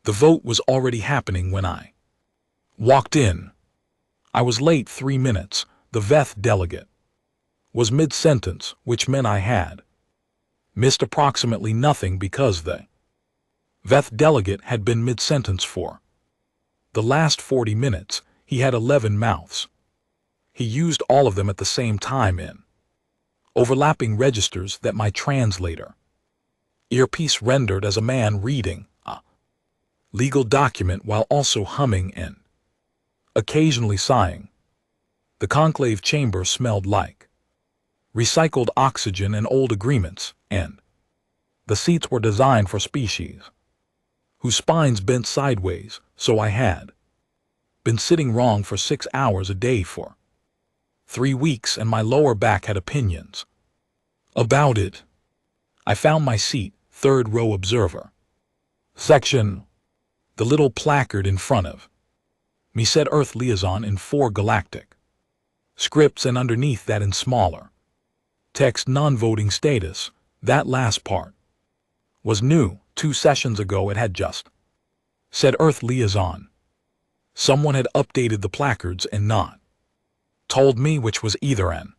The vote was already happening when I walked in. I was late 3 minutes. The VETH delegate was mid-sentence, which meant I had missed approximately nothing because the VETH delegate had been mid-sentence for the last 40 minutes. He had 11 mouths. He used all of them at the same time in overlapping registers that my translator earpiece rendered as a man reading a legal document while also humming and occasionally sighing. The conclave chamber smelled like recycled oxygen and old agreements, and the seats were designed for species whose spines bent sideways, so I had been sitting wrong for 6 hours a day for 3 weeks, and my lower back had opinions about it. I found my seat, third row observer section. The little placard in front of me said Earth Liaison in 4 galactic scripts, and underneath that in smaller text non-voting status. That last part was new. 2 sessions ago it had just said Earth Liaison. Someone had updated the placards and not told me, which was either an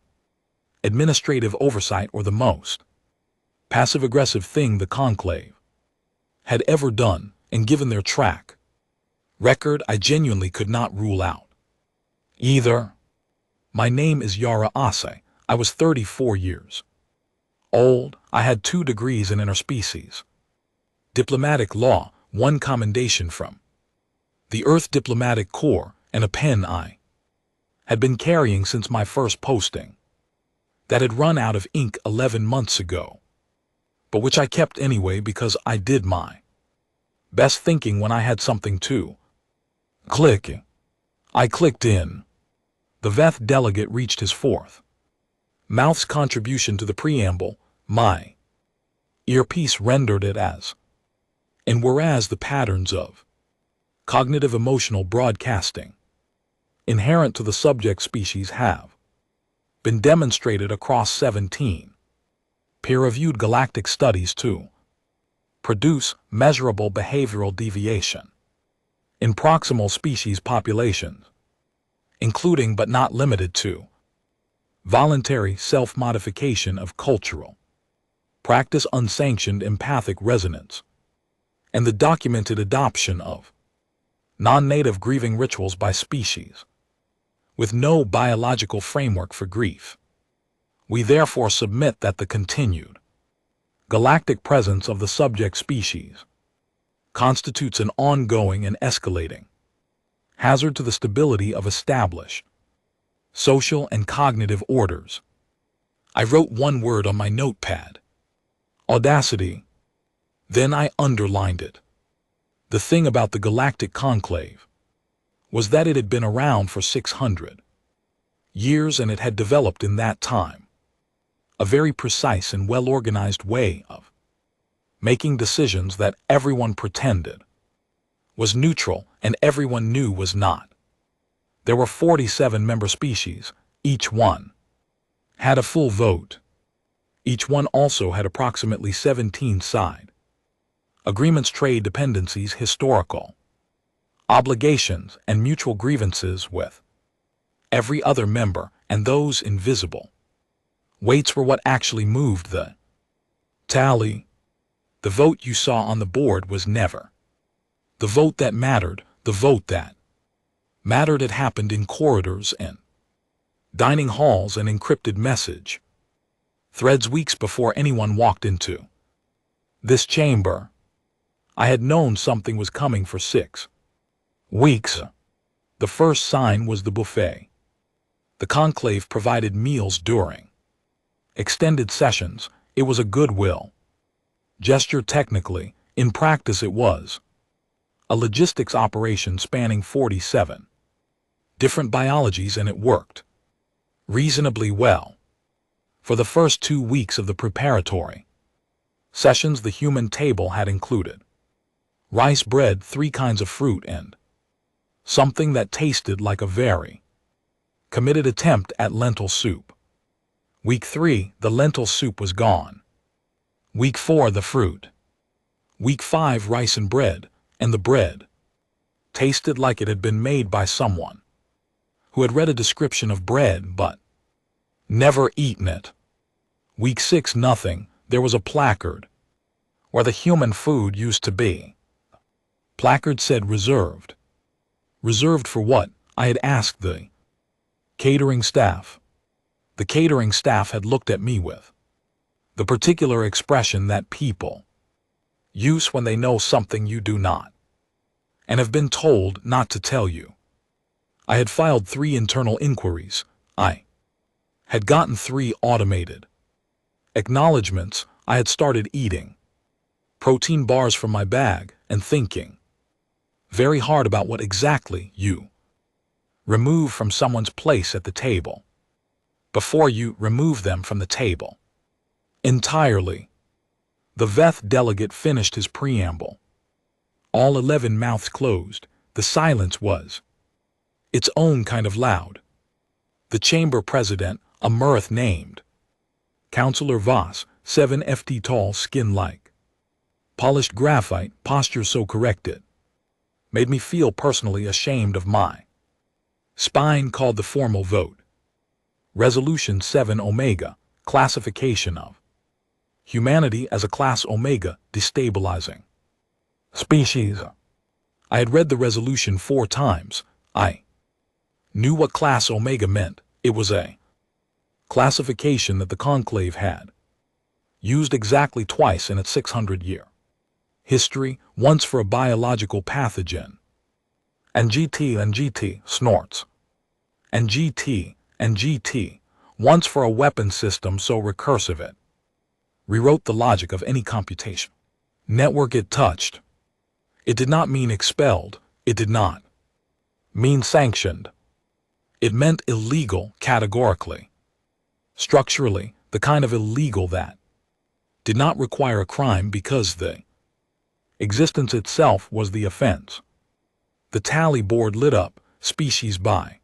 administrative oversight or the most passive-aggressive thing the conclave had ever done, and given their track record, I genuinely could not rule out either. My name is Yara Ase. I was 34 years old. I had 2 degrees in interspecies diplomatic law, 1 commendation from the Earth Diplomatic Corps, and a pen I had been carrying since my first posting that had run out of ink 11 months ago, but which I kept anyway because I did my best thinking when I had something to click. I clicked in. The VETH delegate reached his 4th mouth's contribution to the preamble. My earpiece rendered it as, and whereas the patterns of cognitive emotional broadcasting inherent to the subject species have been demonstrated across 17 peer-reviewed galactic studies to produce measurable behavioral deviation in proximal species populations, including but not limited to voluntary self-modification of cultural practice, unsanctioned empathic resonance, and the documented adoption of non-native grieving rituals by species with no biological framework for grief. We therefore submit that the continued galactic presence of the subject species constitutes an ongoing and escalating hazard to the stability of established social and cognitive orders. I wrote 1 word on my notepad: audacity. Then I underlined it. The thing about the Galactic Conclave was that it had been around for 600 years, and it had developed in that time a very precise and well-organized way of making decisions that everyone pretended was neutral and everyone knew was not. There were 47 member species. Each one had a full vote. Each one also had approximately 17 side agreements, trade dependencies, historical obligations, and mutual grievances with every other member, and those invisible weights were what actually moved the tally. The vote you saw on the board was never the vote that mattered. The vote that mattered had happened in corridors and dining halls and encrypted message threads weeks before anyone walked into this chamber. I had known something was coming for 6 weeks. The first sign was the buffet. The conclave provided meals during extended sessions. It was a goodwill gesture technically. In practice it was a logistics operation spanning 47 different biologies, and it worked reasonably well. For the first 2 weeks of the preparatory sessions, the human table had included rice, bread, 3 kinds of fruit, and something that tasted like a very committed attempt at lentil soup. Week 3, the lentil soup was gone. Week 4, the fruit. Week 5, rice and bread, and the bread tasted like it had been made by someone who had read a description of bread but never eaten it. Week 6 nothing, there was a placard where the human food used to be. Placard said reserved. Reserved for what? I had asked the catering staff. The catering staff had looked at me with the particular expression that people use when they know something you do not, and have been told not to tell you. I had filed 3 internal inquiries. I had gotten 3 automated acknowledgments. I had started eating protein bars from my bag and thinking very hard about what exactly you remove from someone's place at the table before you remove them from the table entirely. The VETH delegate finished his preamble. All 11 mouths closed. The silence was its own kind of loud. The chamber president, a Mirth named Councillor Voss, 7 ft tall, skin like polished graphite, posture so corrected, made me feel personally ashamed of my spine, called the formal vote. Resolution 7 Omega, classification of humanity as a class Omega, destabilizing species. I had read the resolution 4 times. I knew what class Omega meant. It was a classification that the conclave had used exactly twice in its 600-year history, once for a biological pathogen, and GT snorts, and GT, once for a weapon system so recursive it rewrote the logic of any computation network it touched. It did not mean expelled. It did not mean sanctioned. It meant illegal categorically. Structurally, the kind of illegal that did not require a crime because the existence itself was the offense. The tally board lit up, species by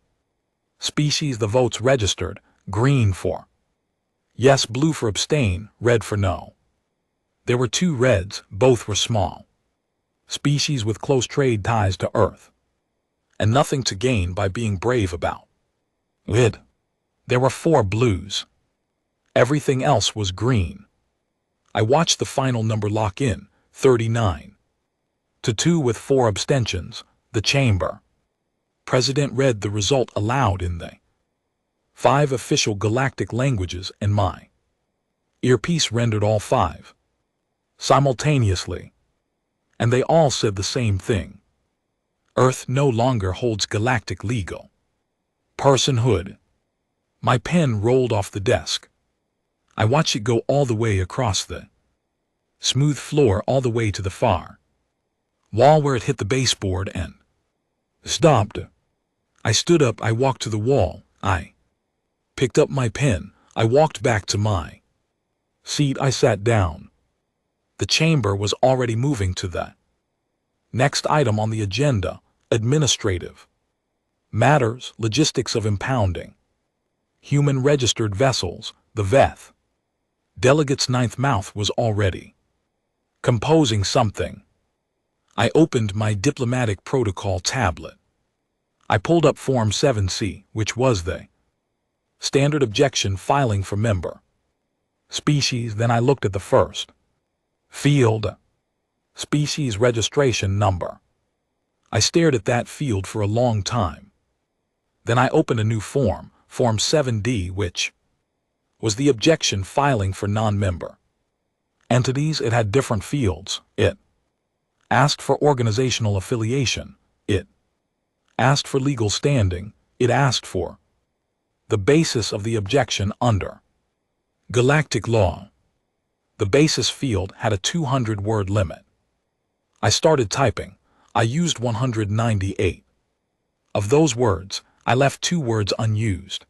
species, the votes registered, green for yes, blue for abstain, red for no. There were 2 reds, both were small species with close trade ties to Earth, and nothing to gain by being brave about it. There were 4 blues. Everything else was green. I watched the final number lock in, 39 to 2 with 4 abstentions. The chamber president read the result aloud in the 5 official galactic languages, and my earpiece rendered all 5 simultaneously, and they all said the same thing. Earth no longer holds galactic legal personhood. My pen rolled off the desk. I watched it go all the way across the smooth floor, all the way to the far wall where it hit the baseboard and stopped. I stood up. I walked to the wall. I picked up my pen. I walked back to my seat. I sat down. The chamber was already moving to the next item on the agenda: administrative matters, logistics of impounding human registered vessels. The VETH delegate's 9th mouth was already composing something. I opened my diplomatic protocol tablet. I pulled up Form 7C, which was the standard objection filing for member species. Then I looked at the first field, species registration number. I stared at that field for a long time. Then I opened a new form, Form 7D, which was the objection filing for non-member entities. It had different fields. It asked for organizational affiliation. It asked for legal standing. It asked for the basis of the objection under galactic law. The basis field had a 200-word limit. I started typing. I used 198. Of those words, I left 2 words unused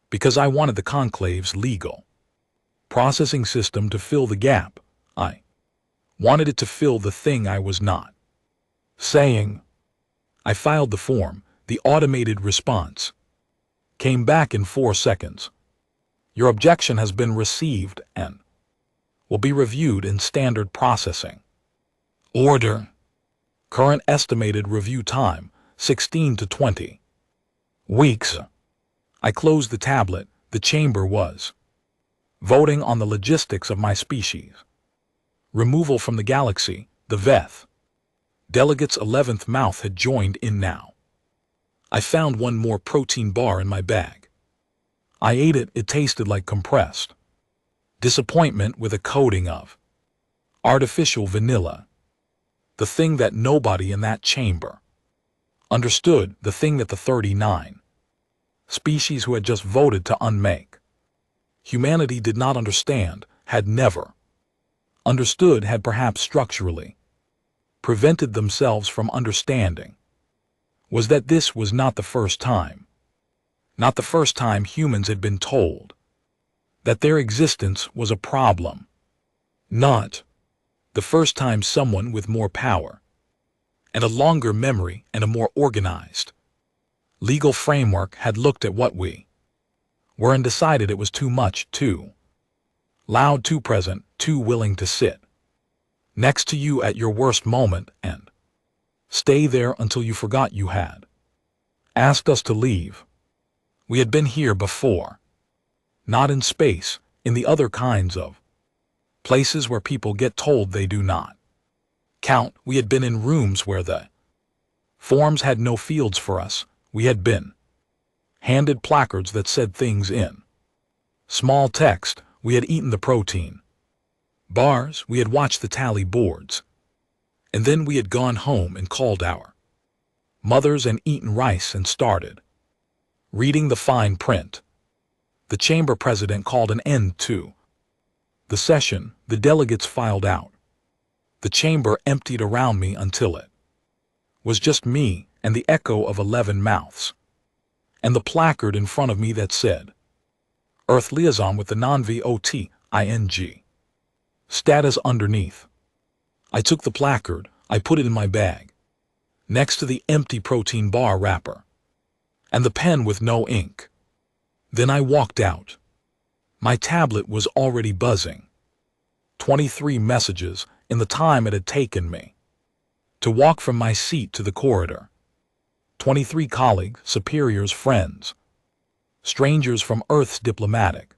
because I wanted the conclave's legal processing system to fill the gap. I wanted it to fill the thing I was not saying. I filed the form. The automated response came back in 4 seconds. Your objection has been received and will be reviewed in standard processing order. Current estimated review time, 16 to 20 weeks. I closed the tablet. The chamber was voting on the logistics of my species. Removal from the galaxy, the Veth. Delegate's 11th mouth had joined in now. I found one more protein bar in my bag. I ate it. It tasted like compressed disappointment with a coating of artificial vanilla. The thing that nobody in that chamber understood, the thing that the 39 species who had just voted to unmake humanity did not understand, had never understood, had perhaps structurally prevented themselves from understanding, was that this was not the first time humans had been told that their existence was a problem, not the first time someone with more power and a longer memory and a more organized legal framework had looked at what we were and decided it was too much, too loud, too present, too willing to sit next to you at your worst moment and stay there until you forgot you had asked us to leave. We had been here before, not in space, in the other kinds of places where people get told they do not count. We had been in rooms where the forms had no fields for us. We had been handed placards that said things in small text. We had eaten the protein bars. We had watched the tally boards. And then we had gone home and called our mothers and eaten rice and started reading the fine print. The chamber president called an end to the session. The delegates filed out. The chamber emptied around me until it was just me and the echo of 11 mouths, and the placard in front of me that said, Earth Liaison with the non-VOTING status underneath. I took the placard. I put it in my bag, next to the empty protein bar wrapper, and the pen with no ink. Then I walked out. My tablet was already buzzing. 23 messages in the time it had taken me to walk from my seat to the corridor. 23 colleagues, superiors, friends, strangers from Earth's diplomatic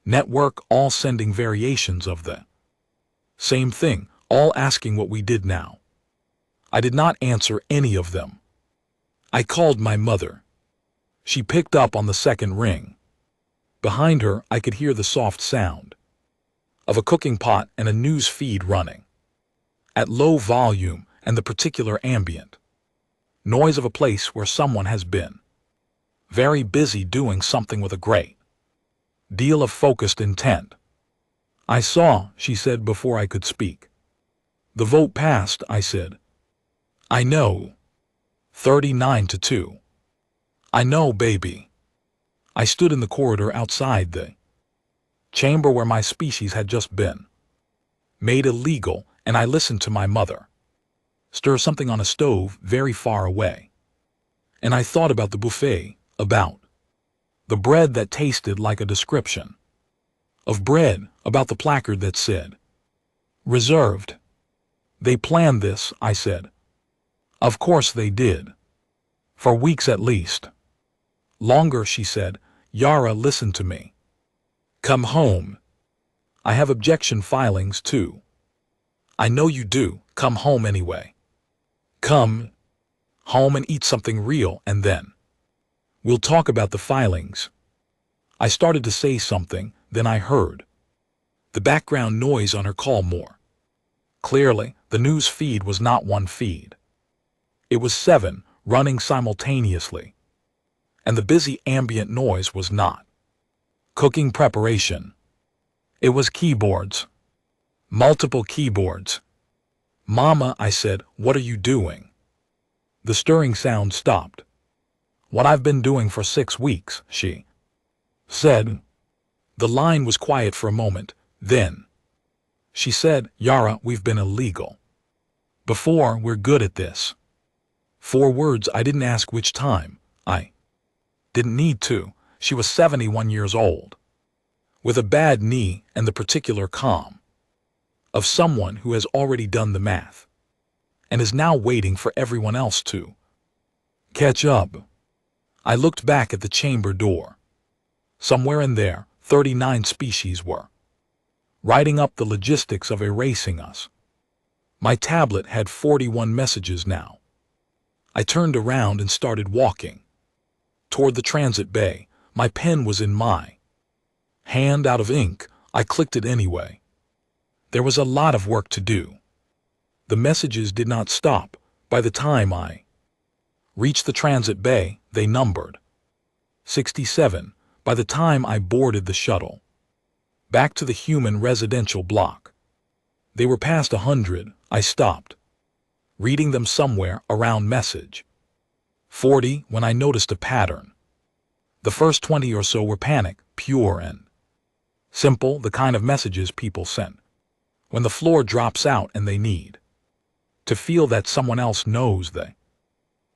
network, all sending variations of the same thing, all asking what we did now. I did not answer any of them. I called my mother. She picked up on the second ring. Behind her, I could hear the soft sound of a cooking pot and a news feed running at low volume, and the particular ambient noise of a place where someone has been very busy doing something with a great deal of focused intent. I saw, she said before I could speak. The vote passed, I said. I know. 39 to 2. I know, baby. I stood in the corridor outside the chamber where my species had just been made illegal, and I listened to my mother stir something on a stove very far away. And I thought about the buffet, about the bread that tasted like a description of bread, about the placard that said, reserved. They planned this, I said. Of course they did. For weeks at least. Longer, she said. Yara, listen to me. Come home. I have objection filings too. I know you do. Come home anyway. Come home and eat something real, and then we'll talk about the filings. I started to say something, then I heard the background noise on her call more clearly. The news feed was not one feed. It was 7 running simultaneously. And the busy ambient noise was not cooking preparation. It was keyboards. Multiple keyboards. Mama, I said, what are you doing? The stirring sound stopped. What I've been doing for 6 weeks, she said. The line was quiet for a moment, then she said, Yara, we've been illegal before. We're good at this. 4 words. I didn't ask which time. I didn't need to. She was 71 years old, with a bad knee and the particular calm of someone who has already done the math and is now waiting for everyone else to catch up. I looked back at the chamber door. Somewhere in there, 39 species were writing up the logistics of erasing us. My tablet had 41 messages now. I turned around and started walking toward the transit bay. My pen was in my hand out of ink. I clicked it anyway. There was a lot of work to do. The messages did not stop. By the time I reached the transit bay, they numbered 67. By the time I boarded the shuttle back to the human residential block, they were past 100. I stopped reading them somewhere around message 40 when I noticed a pattern. The first 20 or so were panic, pure and simple, the kind of messages people send when the floor drops out and they need to feel that someone else knows the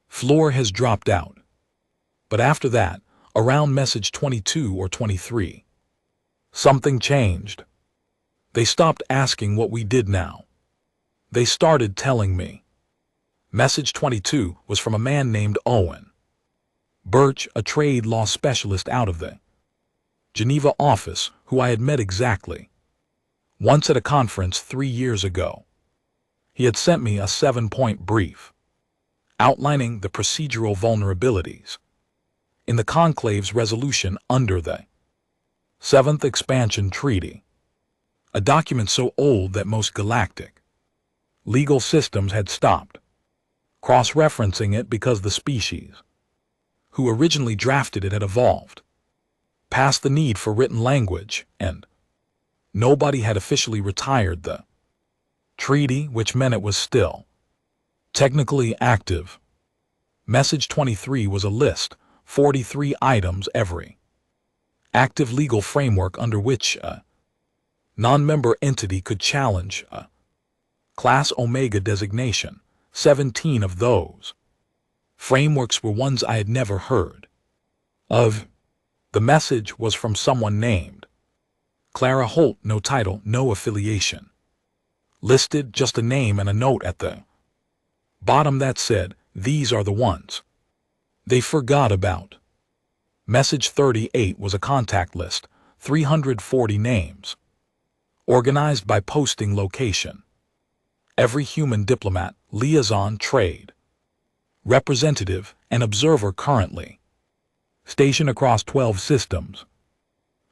floor has dropped out. But after that, around message 22 or 23, something changed. They stopped asking what we did now. They started telling me. Message 22 was from a man named Owen Birch, a trade law specialist out of the Geneva office, who I had met exactly once at a conference 3 years ago. He had sent me a 7-point brief outlining the procedural vulnerabilities in the Conclave's resolution under the Seventh Expansion Treaty, a document so old that most galactic legal systems had stopped cross-referencing it because the species who originally drafted it had evolved past the need for written language, and nobody had officially retired the treaty, which meant it was still technically active. Message 23 was a list, 43 items every active legal framework under which a non-member entity could challenge a Class Omega designation. 17 of those frameworks were ones I had never heard of. The message was from someone named Clara Holt, no title, no affiliation listed, just a name and a note at the bottom that said, "These are the ones they forgot about." Message 38 was a contact list, 340 names, organized by posting location. Every human diplomat, liaison, trade representative, and observer currently stationed across 12 systems,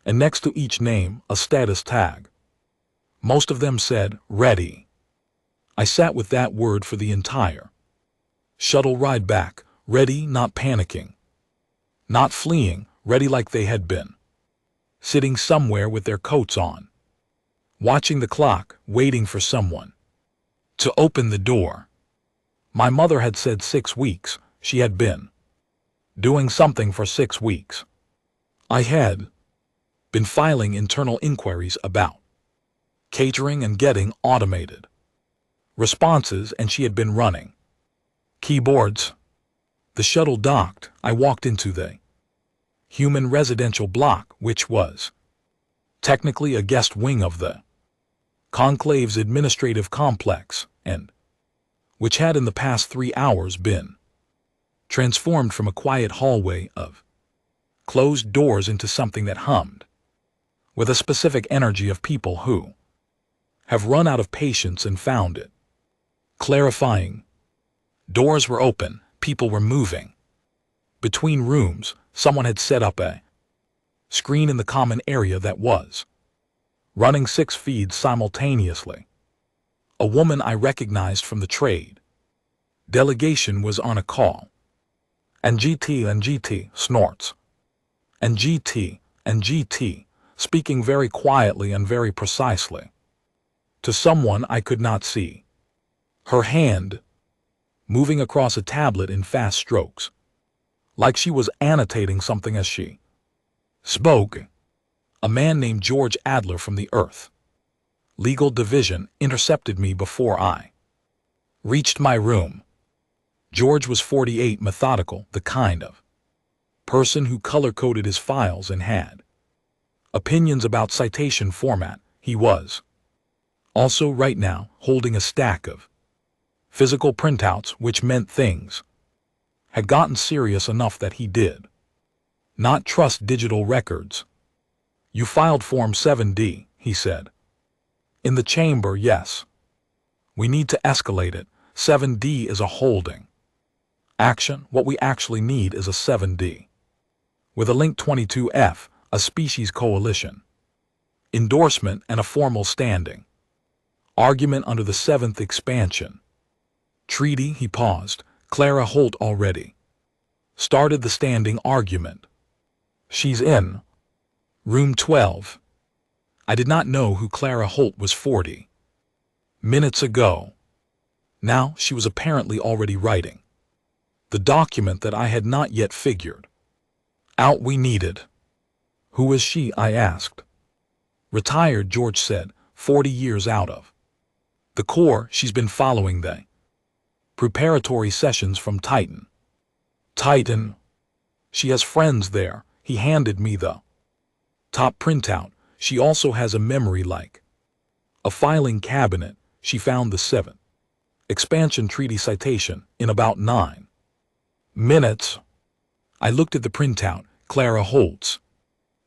and next to each name, a status tag. Most of them said, "Ready." I sat with that word for the entire shuttle ride back, ready, not panicking, not fleeing, ready like they had been sitting somewhere with their coats on, watching the clock, waiting for someone to open the door. My mother had said 6 weeks. She had been doing something for 6 weeks. I had been filing internal inquiries about catering and getting automated responses, and she had been running keyboards. The shuttle docked. I walked into the human residential block, which was technically a guest wing of the Conclave's administrative complex, and which had in the past 3 hours been transformed from a quiet hallway of closed doors into something that hummed with a specific energy of people who have run out of patience and found it clarifying. Doors were open, people were moving between rooms. Someone had set up a screen in the common area that was running 6 feeds simultaneously. A woman I recognized from the trade delegation was on a call. And GT snorts. And GT, speaking very quietly and very precisely to someone I could not see. Her hand moving across a tablet in fast strokes, like she was annotating something as she spoke. A man named George Adler from the Earth Legal Division intercepted me before I reached my room. George was 48, methodical, the kind of person who color-coded his files and had opinions about citation format. He was also right now holding a stack of Physical printouts, which meant things had gotten serious enough that he did not trust digital records. You filed Form 7D, he said. In the chamber, yes. We need to escalate it. 7D is a holding action. What we actually need is a 7D. With a link 22F, a species coalition endorsement and a formal standing argument under the 7th expansion treaty. He paused. Clara Holt already started the standing argument. She's in room 12. I did not know who Clara Holt was 40 minutes ago. Now she was apparently already writing the document that I had not yet figured out we needed. Who is she? I asked. Retired, George said, 40 years out of the Corps. She's been following the preparatory sessions from Titan. Titan? She has friends there. He handed me the top printout. She also has a memory like a filing cabinet. She found the 7th expansion treaty citation in about 9 minutes. I looked at the printout. Clara Holt's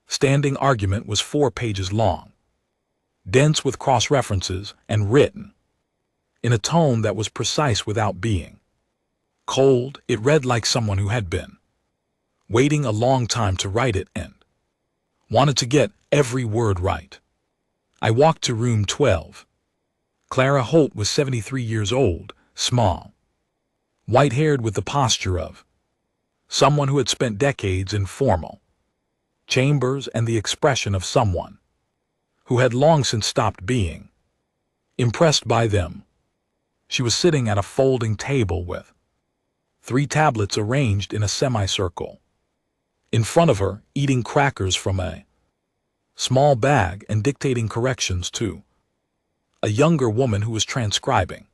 standing argument was 4 pages long, dense with cross-references and written in a tone that was precise without being cold. It read like someone who had been waiting a long time to write it and wanted to get every word right. I walked to room 12. Clara Holt was 73 years old, small, white-haired with the posture of someone who had spent decades in formal chambers and the expression of someone who had long since stopped being impressed by them. She was sitting at a folding table with 3 tablets arranged in a semicircle in front of her, eating crackers from a small bag and dictating corrections to a younger woman who was transcribing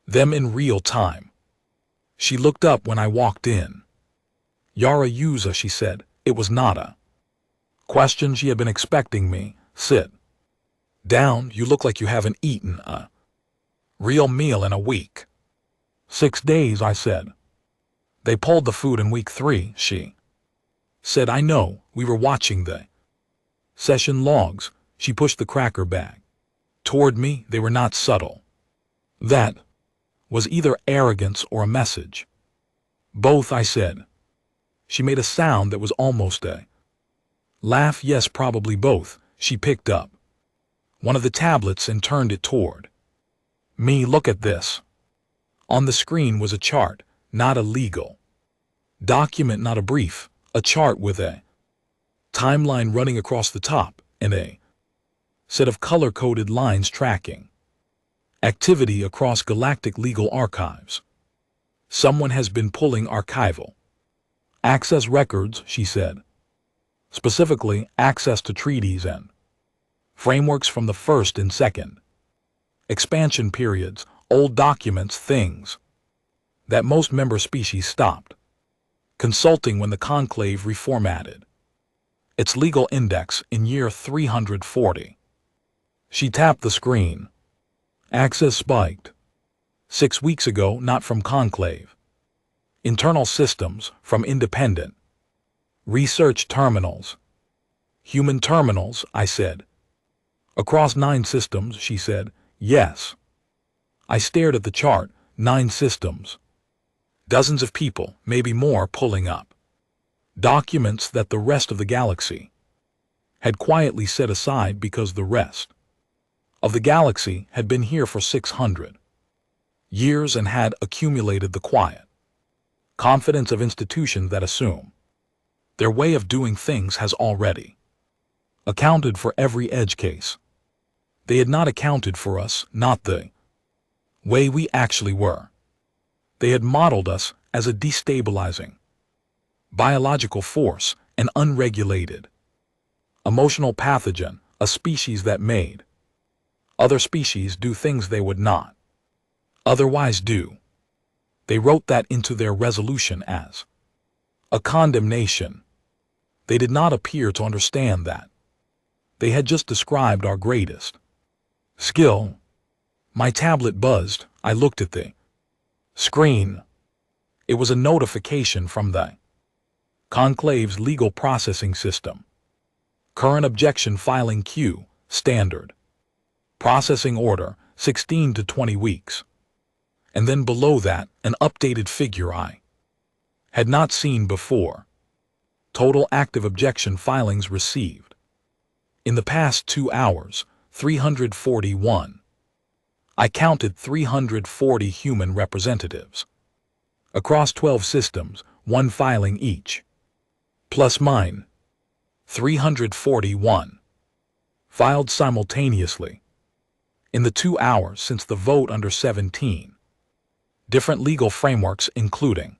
them in real time. She looked up when I walked in. Yara Yuza, she said. It was not a question. She had been expecting me. Sit down. You look like you haven't eaten a real meal in a week. 6 days, I said. They pulled the food in week 3, she said. I know. We were watching the session logs. She pushed the cracker bag toward me. They were not subtle. That was either arrogance or a message. Both, I said. She made a sound that was almost a laugh. Yes, probably both. She picked up one of the tablets and turned it toward me. Look at this. On the screen was a chart, not a legal document, not a brief, a chart with a timeline running across the top and a set of color-coded lines tracking activity across galactic legal archives. Someone has been pulling archival access records, she said. Specifically, access to treaties and frameworks from the 1st and 2nd expansion periods, old documents, things that most member species stopped consulting when the Conclave reformatted its legal index in year 340. She tapped the screen. Access spiked. 6 weeks ago, not from Conclave. Internal systems, from independent research terminals. Human terminals, I said. Across 9 systems, she said. Yes. I stared at the chart. 9 systems. Dozens of people, maybe more, pulling up documents that the rest of the galaxy had quietly set aside because the rest of the galaxy had been here for 600 years and had accumulated the quiet confidence of institutions that assume their way of doing things has already accounted for every edge case. They had not accounted for us, not the way we actually were. They had modeled us as a destabilizing biological force, an unregulated emotional pathogen, a species that made other species do things they would not otherwise do. They wrote that into their resolution as a condemnation. They did not appear to understand that. They had just described our greatest skill. My tablet buzzed. I looked at the Screen. It was a notification from the Conclave's legal processing system. Current objection filing queue, standard. Processing order, 16 to 20 weeks. And then below that, an updated figure I had not seen before. Total active objection filings received. In the past 2 hours, 341. I counted 340 human representatives. Across 12 systems, 1 filing each. Plus mine. 341. Filed simultaneously. In the 2 hours since the vote under 17. Different legal frameworks including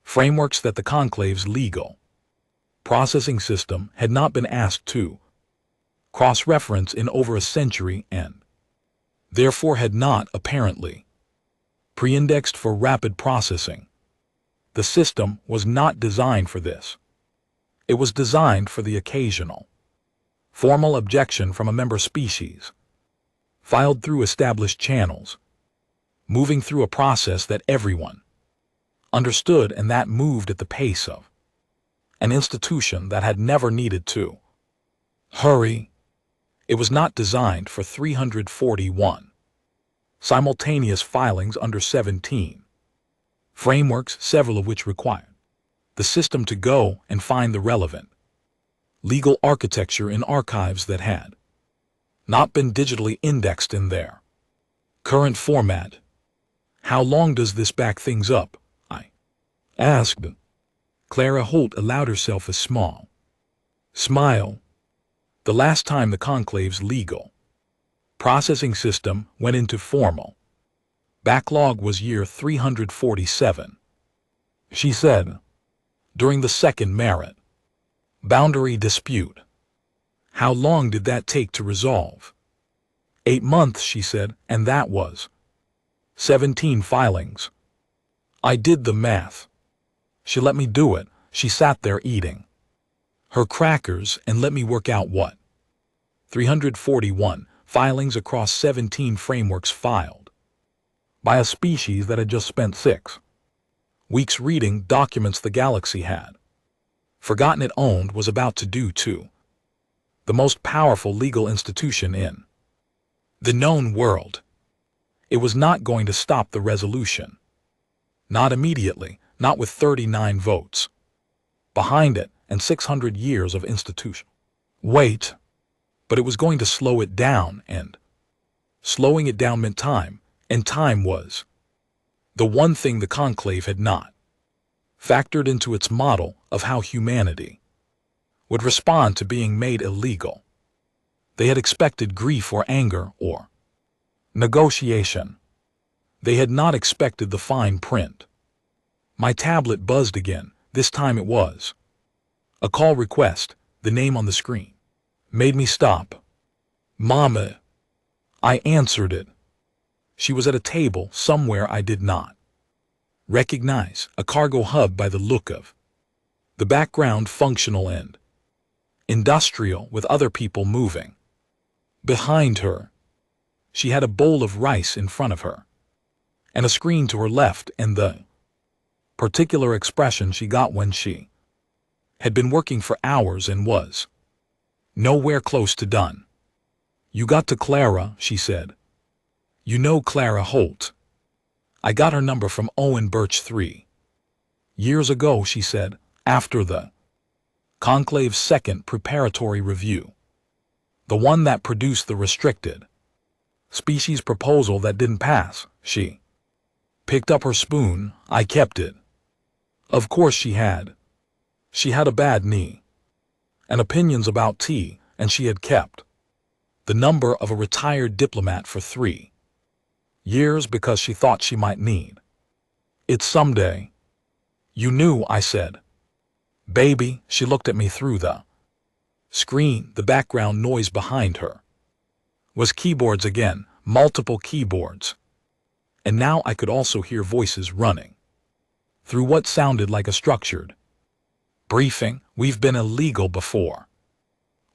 frameworks that the Conclave's legal processing system had not been asked to cross-reference in over a century and therefore had not, apparently, pre-indexed for rapid processing. The system was not designed for this. It was designed for the occasional formal objection from a member species, filed through established channels, moving through a process that everyone understood and that moved at the pace of an institution that had never needed to hurry. It was not designed for 341 simultaneous filings under 17 frameworks, several of which required the system to go and find the relevant legal architecture in archives that had not been digitally indexed in their current format. How long does this back things up? I asked. Clara Holt allowed herself a small smile. The last time the Conclave's legal processing system went into formal backlog was year 347. She said, during the second merit boundary dispute. How long did that take to resolve? 8 months, she said, and that was 17 filings. I did the math. She let me do it. She sat there eating her crackers and let me work out what 341 filings across 17 frameworks filed by a species that had just spent 6 weeks reading documents the galaxy had forgotten it owned was about to do to the most powerful legal institution in the known world. It was not going to stop the resolution. Not immediately, not with 39 votes behind it and 600 years of institution. Wait, but it was going to slow it down, and slowing it down meant time, and time was the one thing the Conclave had not factored into its model of how humanity would respond to being made illegal. They had expected grief or anger or negotiation. They had not expected the fine print. My tablet buzzed again. This time it was a call request. The name on the screen made me stop. Mama. I answered it. She was at a table somewhere I did not recognize, a cargo hub by the look of the background, functional and industrial, with other people moving behind her. She had a bowl of rice in front of her and a screen to her left, and the particular expression she got when she had been working for hours and was nowhere close to done. You got to Clara, she said. You know Clara Holt. I got her number from Owen Birch 3 years ago, she said, after the Conclave's second preparatory review. The one that produced the restricted species proposal that didn't pass. She picked up her spoon. I kept it. Of course she had. She had a bad knee and opinions about tea, and she had kept the number of a retired diplomat for 3 years because she thought she might need it someday. You knew, I said. Baby, she looked at me through the screen. The background noise behind her was keyboards again, multiple keyboards. And now I could also hear voices running through what sounded like a structured briefing. We've been illegal before.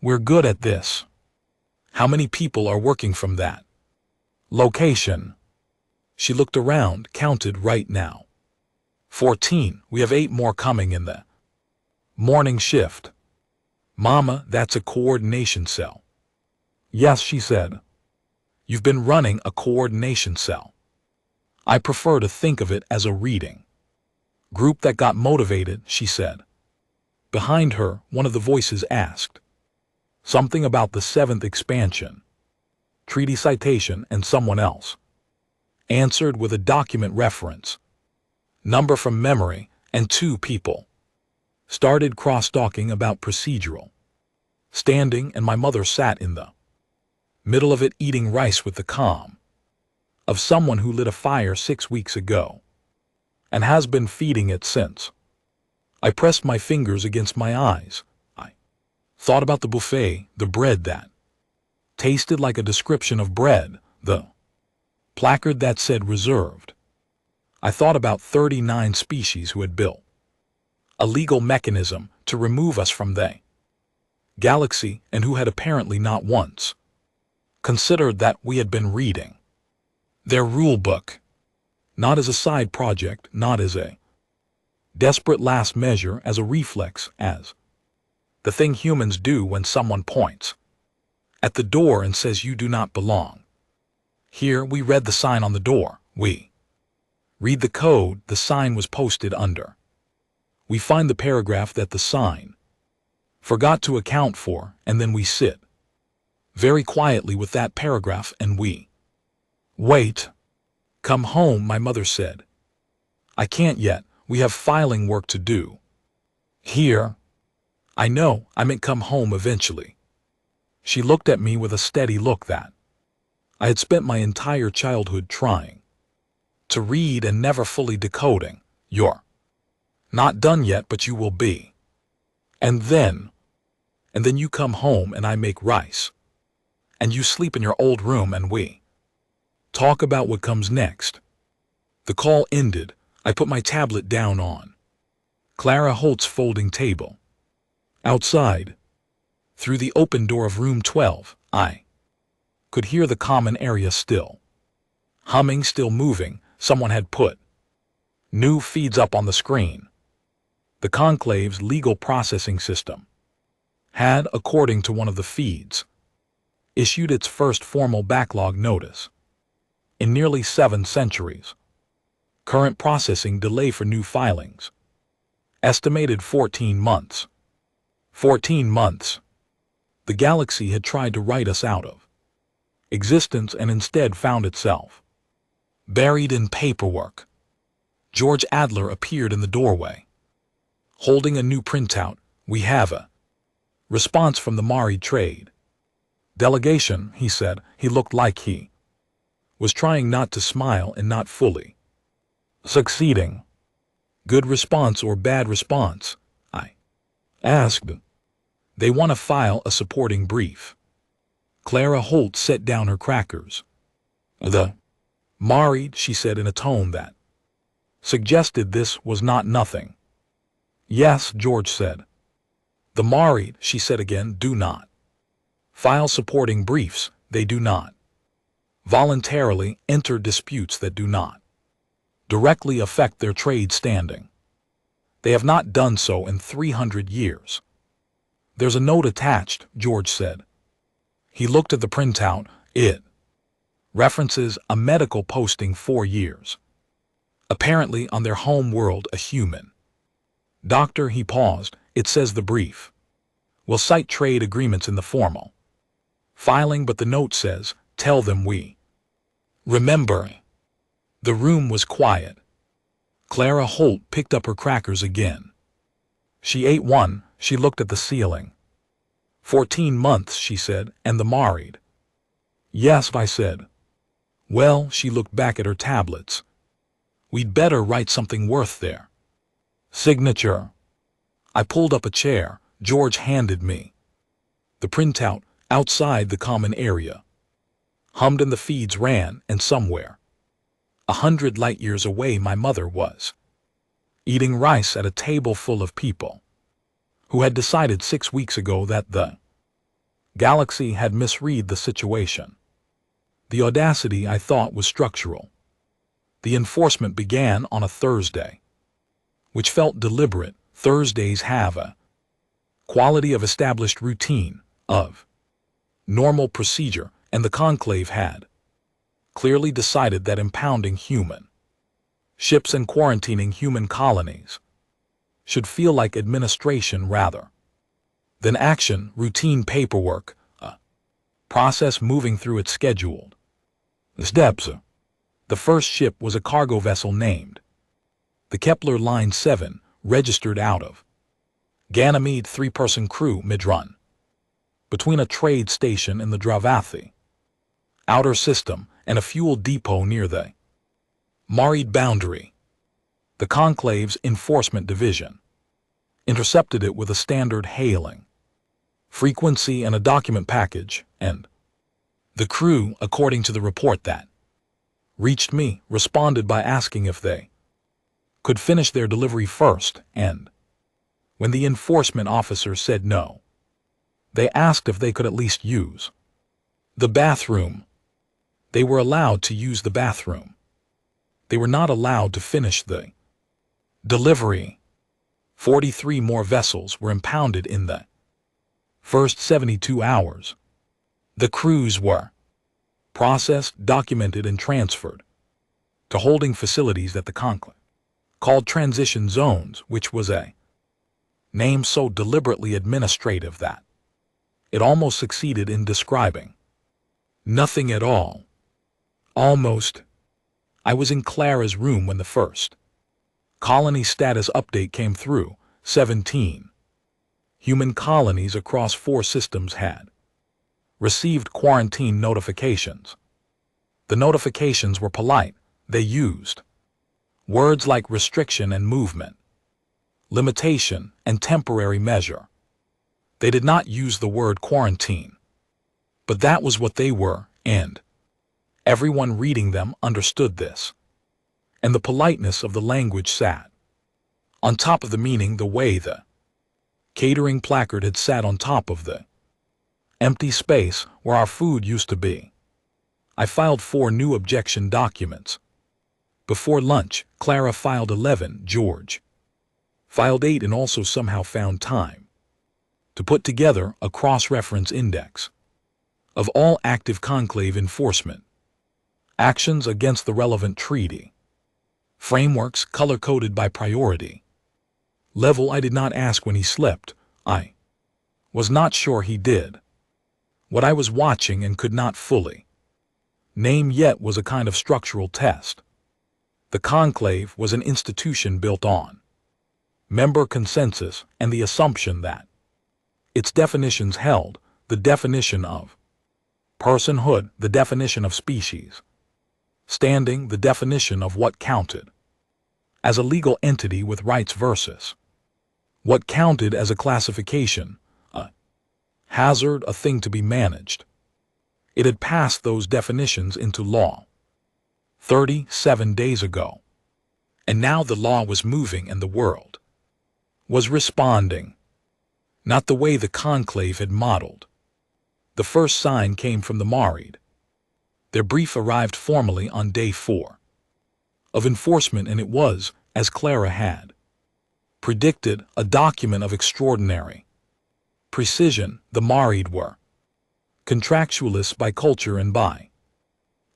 We're good at this. How many people are working from that location? She looked around, counted right now. 14, we have 8 more coming in the morning shift. Mama, that's a coordination cell. Yes, she said. You've been running a coordination cell. I prefer to think of it as a reading group that got motivated, she said. Behind her, one of the voices asked. Something about the 7th expansion, treaty citation, and someone else answered with a document reference, number from memory, and 2 people started cross-talking about procedural standing, and my mother sat in the middle of it eating rice with the calm of someone who lit a fire 6 weeks ago and has been feeding it since. I pressed my fingers against my eyes. I thought about the buffet, the bread that tasted like a description of bread, the placard that said reserved. I thought about 39 species who had built a legal mechanism to remove us from the galaxy and who had apparently not once considered that we had been reading their rule book, not as a side project, not as a desperate last measure, as a reflex, as the thing humans do when someone points at the door and says you do not belong. Here we read the sign on the door. We read the code the sign was posted under. We find the paragraph that the sign forgot to account for, and then we sit very quietly with that paragraph and we wait. Come home, my mother said. I can't yet. We have filing work to do. Here. I know, I meant come home eventually. She looked at me with a steady look that I had spent my entire childhood trying to read and never fully decoding. You're not done yet, but you will be. And then you come home and I make rice. And you sleep in your old room and we talk about what comes next. The call ended. I put my tablet down on Clara Holt's folding table. Outside, through the open door of room 12, I could hear the common area still humming, still moving. Someone had put new feeds up on the screen. The Conclave's legal processing system had, according to one of the feeds, issued its first formal backlog notice in nearly 7 centuries. Current processing delay for new filings. Estimated 14 months. 14 months. The galaxy had tried to write us out of existence and instead found itself buried in paperwork. George Adler appeared in the doorway, holding a new printout. We have a response from the Mari trade delegation, he said. He looked like he was trying not to smile and not fully succeeding. Good response or bad response? I asked. They want to file a supporting brief. Clara Holt set down her crackers. The Mari, she said in a tone that suggested this was not nothing. Yes, George said. The Mari, she said again, do not file supporting briefs. They do not voluntarily enter disputes that do not directly affect their trade standing. They have not done so in 300 years. There's a note attached, George said. He looked at the printout. It references a medical posting 4 years. Apparently on their home world, a human doctor. He paused. It says the brief will cite trade agreements in the formal filing, but the note says, tell them we remember. The room was quiet. Clara Holt picked up her crackers again. She ate one. She looked at the ceiling. 14 months, she said, and the married. Yes, I said. Well, she looked back at her tablets. We'd better write something worth their signature. I pulled up a chair. George handed me the printout. Outside the common area hummed and the feeds ran, and somewhere 100 light years away my mother was eating rice at a table full of people who had decided 6 weeks ago that the galaxy had misread the situation. The audacity, I thought, was structural. The enforcement began on a Thursday, which felt deliberate. Thursdays have a quality of established routine, of normal procedure, and the conclave had clearly decided that impounding human ships and quarantining human colonies should feel like administration rather than action, routine paperwork, a process moving through its scheduled steps. The first ship was a cargo vessel named the Kepler Line 7, registered out of Ganymede, 3-person crew, mid-run between a trade station in the Dravati outer system and a fuel depot near the Marid boundary. The Conclave's Enforcement Division intercepted it with a standard hailing frequency and a document package, and the crew, according to the report that reached me, responded by asking if they could finish their delivery first, and when the enforcement officer said no, they asked if they could at least use the bathroom. They were allowed to use the bathroom. They were not allowed to finish the delivery. 43 more vessels were impounded in the first 72 hours. The crews were processed, documented, and transferred to holding facilities that the conclave called transition zones, which was a name so deliberately administrative that it almost succeeded in describing nothing at all. Almost. I was in Clara's room when the first colony status update came through. 17 human colonies across 4 systems had received quarantine notifications. The notifications were polite. They used words like restriction and movement, limitation and temporary measure. They did not use the word quarantine. But that was what they were, and everyone reading them understood this. And the politeness of the language sat on top of the meaning, the way the catering placard had sat on top of the empty space where our food used to be. I filed 4 new objection documents. Before lunch, Clara filed 11, George filed 8, and also somehow found time to put together a cross-reference index of all active conclave enforcement actions against the relevant treaty frameworks, color-coded by priority level. I did not ask when he slept. I was not sure he did. What I was watching and could not fully name yet was a kind of structural test. The conclave was an institution built on member consensus and the assumption that its definitions held: the definition of personhood, the definition of species, standing, the definition of what counted as a legal entity with rights versus what counted as a classification, a hazard, a thing to be managed. It had passed those definitions into law 37 days ago. And now the law was moving and the world was responding, not the way the conclave had modeled. The first sign came from the Marid. Their brief arrived formally on day 4 of enforcement, and it was, as Clara had predicted, a document of extraordinary precision. The Marid were contractualists by culture and by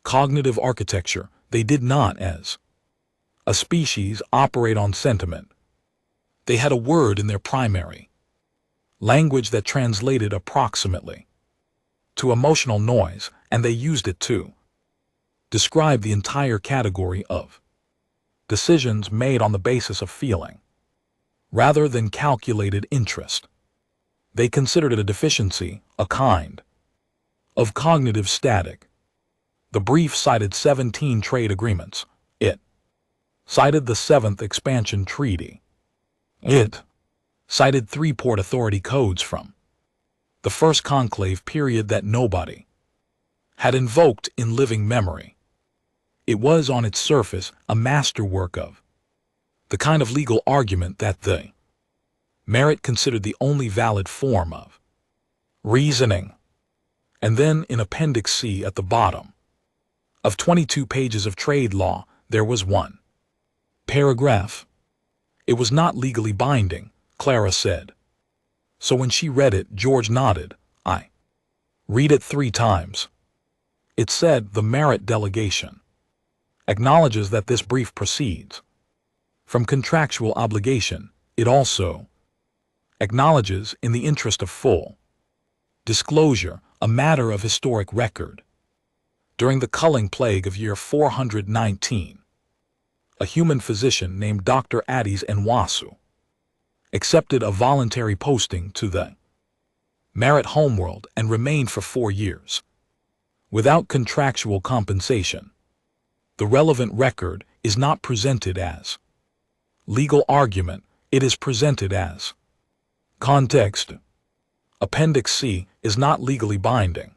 cognitive architecture. They did not, as a species, operate on sentiment. They had a word in their primary language that translated approximately to emotional noise, and they used it to describe the entire category of decisions made on the basis of feeling rather than calculated interest. They considered it a deficiency, a kind of cognitive static. The brief cited 17 trade agreements. It cited the 7th Expansion Treaty. It cited 3 Port Authority codes from the first conclave period that nobody had invoked in living memory. It was on its surface a masterwork of the kind of legal argument that the Merit considered the only valid form of reasoning. And then in Appendix C at the bottom of 22 pages of trade law, There was one paragraph. It was not legally binding, Clara said. So when she read it, George nodded. I read it 3 times. It said the Merit delegation acknowledges that this brief proceeds from contractual obligation. It also acknowledges, in the interest of full disclosure, a matter of historic record. During the culling plague of year 419, a human physician named Dr. Addis Nwasu accepted a voluntary posting to the Merit homeworld and remained for 4 years without contractual compensation. The relevant record is not presented as legal argument, it is presented as context. Appendix C is not legally binding.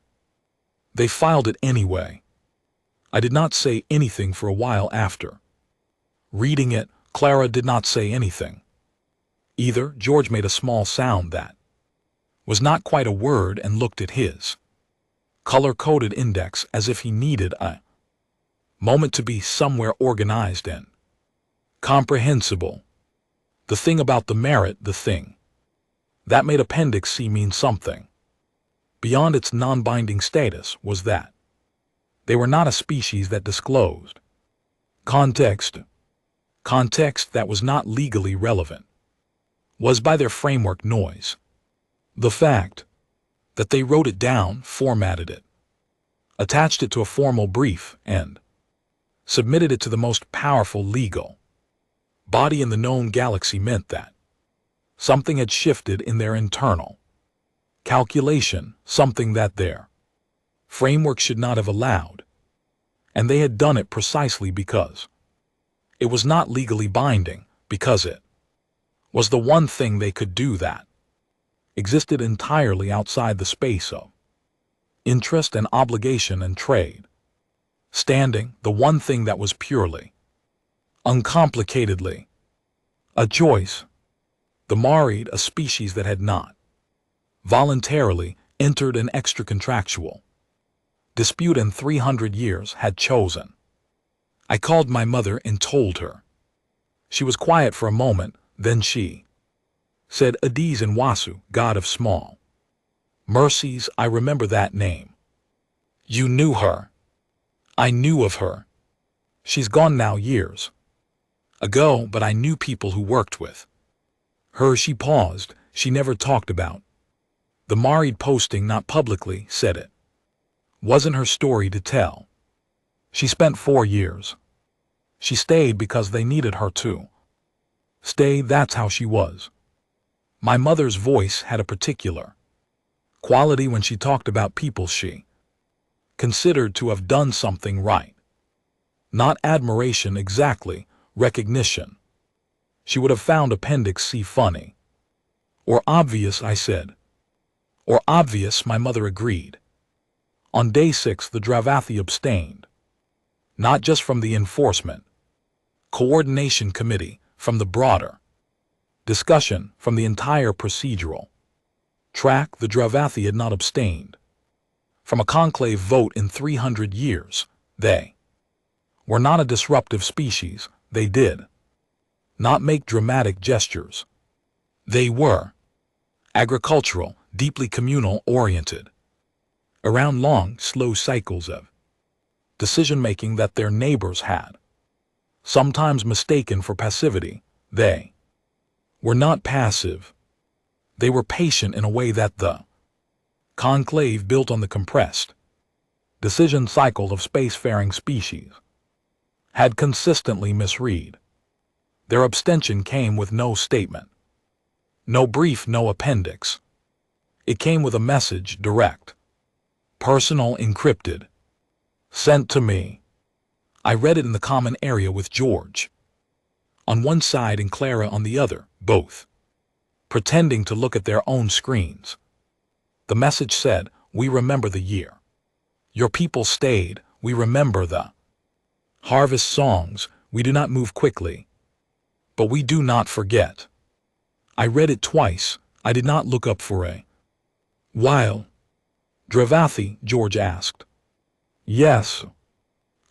They filed it anyway. I did not say anything for a while after reading it. Clara did not say anything either. George made a small sound that was not quite a word and looked at his color-coded index as if he needed a moment to be somewhere organized and comprehensible. The thing about the Merit, the thing that made Appendix C mean something beyond its non-binding status, was that they were not a species that disclosed context. Context that was not legally relevant was, by their framework, noise. The fact that they wrote it down, formatted it, attached it to a formal brief, and submitted it to the most powerful legal body in the known galaxy meant that something had shifted in their internal calculation, something that their framework should not have allowed, and they had done it precisely because it was not legally binding, because it was the one thing they could do that existed entirely outside the space of interest and obligation and trade. Standing, the one thing that was purely, uncomplicatedly, a choice. The Marid, a species that had not voluntarily entered an extra-contractual dispute in 300 years, had chosen. I called my mother and told her. She was quiet for a moment, then she said, Addis Nwasu, God of small mercies. I remember that name. You knew her. I knew of her. She's gone now years ago, but I knew people who worked with her. She paused. She never talked about the Marid posting, not publicly, said it wasn't her story to tell. She spent 4 years. She stayed because they needed her to stay. That's how she was. My mother's voice had a particular quality when she talked about people she considered to have done something right. Not admiration exactly, recognition. She would have found Appendix C funny. Or obvious, I said. Or obvious, my mother agreed. On day 6, the Dravathi abstained. Not just from the Enforcement Coordination Committee, from the broader discussion, from the entire procedural track. The Dravathi had not abstained from a conclave vote in 300 years. They were not a disruptive species. They did not make dramatic gestures. They were agricultural, deeply communal-oriented, around long, slow cycles of decision-making that their neighbors had sometimes mistaken for passivity. They were not passive. They were patient in a way that the conclave, built on the compressed decision cycle of spacefaring species, had consistently misread. Their abstention came with no statement, no brief, no appendix. It came with a message, direct, personal, encrypted, sent to me. I read it in the common area with George on one side and Clara on the other, both pretending to look at their own screens. The message said, we remember the year your people stayed. We remember the harvest songs. We do not move quickly, but we do not forget. I read it twice. I did not look up for a while. Dravathi, George asked. Yes.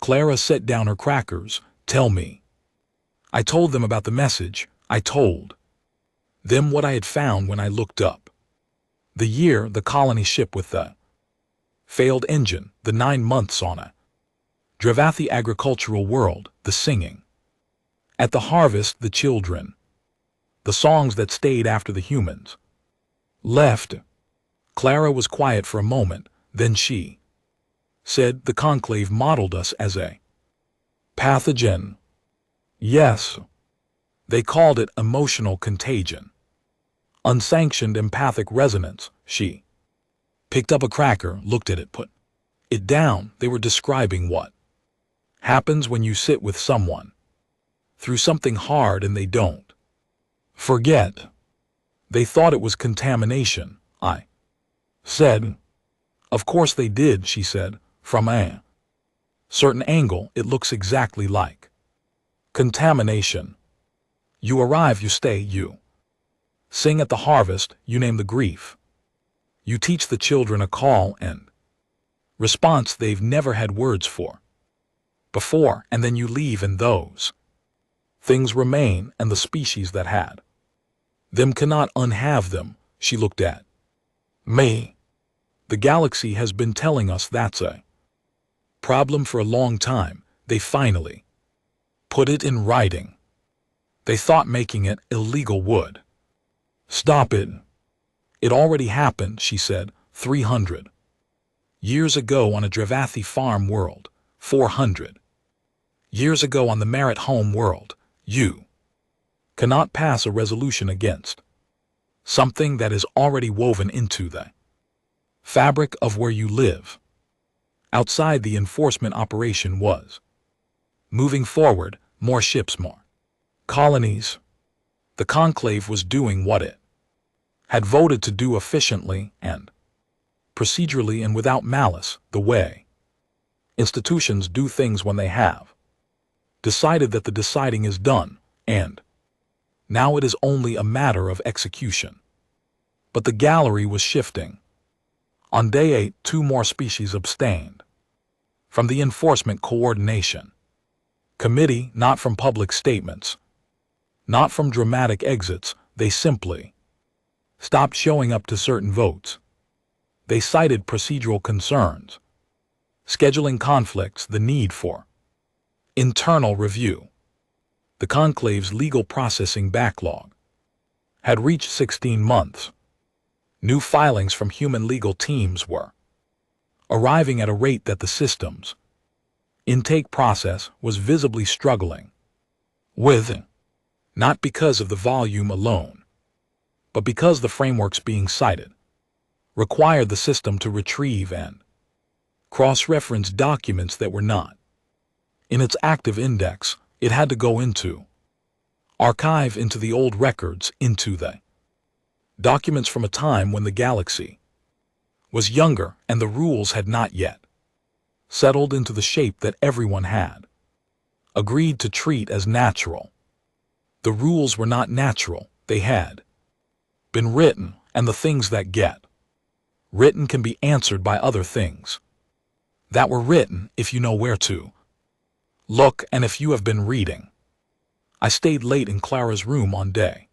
Clara set down her crackers, Tell me. I told them about the message. I told them what I had found when I looked up. The year, the colony ship with the failed engine, the 9 months on a Dravathi agricultural world, the singing. At the harvest, the children. The songs that stayed after the humans left. Clara was quiet for a moment, then she said the conclave modeled us as a pathogen. Yes. They called it emotional contagion. Unsanctioned empathic resonance. She picked up a cracker, looked at it, put it down. They were describing what happens when you sit with someone through something hard and they don't forget. They thought it was contamination, I said. Of course they did, she said. From a certain angle, it looks exactly like contamination. You arrive, you stay, you sing at the harvest, you name the grief. You teach the children a call and response they've never had words for before, and then you leave, and those things remain, and the species that had them cannot unhave them. She looked at me. The galaxy has been telling us that's a problem for a long time. They finally put it in writing. They thought making it illegal would stop it. It already happened, she said, 300 years ago on a Dravathi farm world, 400 years ago on the Merit home world. You cannot pass a resolution against something that is already woven into the fabric of where you live. Outside, the enforcement operation was moving forward, more ships, more colonies. The conclave was doing what it had voted to do efficiently and procedurally and without malice, the way institutions do things when they have decided that the deciding is done, and now it is only a matter of execution. But the gallery was shifting. On day 8, 2 more species abstained from the Enforcement Coordination Committee, not from public statements, not from dramatic exits. They simply stopped showing up to certain votes. They cited procedural concerns, scheduling conflicts, the need for internal review. The conclave's legal processing backlog had reached 16 months. New filings from human legal teams were arriving at a rate that the system's intake process was visibly struggling with, not because of the volume alone, but because the frameworks being cited required the system to retrieve and cross-reference documents that were not in its active index. It had to go into archive, into the old records, into the documents from a time when the galaxy was younger and the rules had not yet settled into the shape that everyone had agreed to treat as natural. The rules were not natural. They had been written, and the things that get written can be answered by other things that were written if you know where to look and if you have been reading. I stayed late in Clara's room on day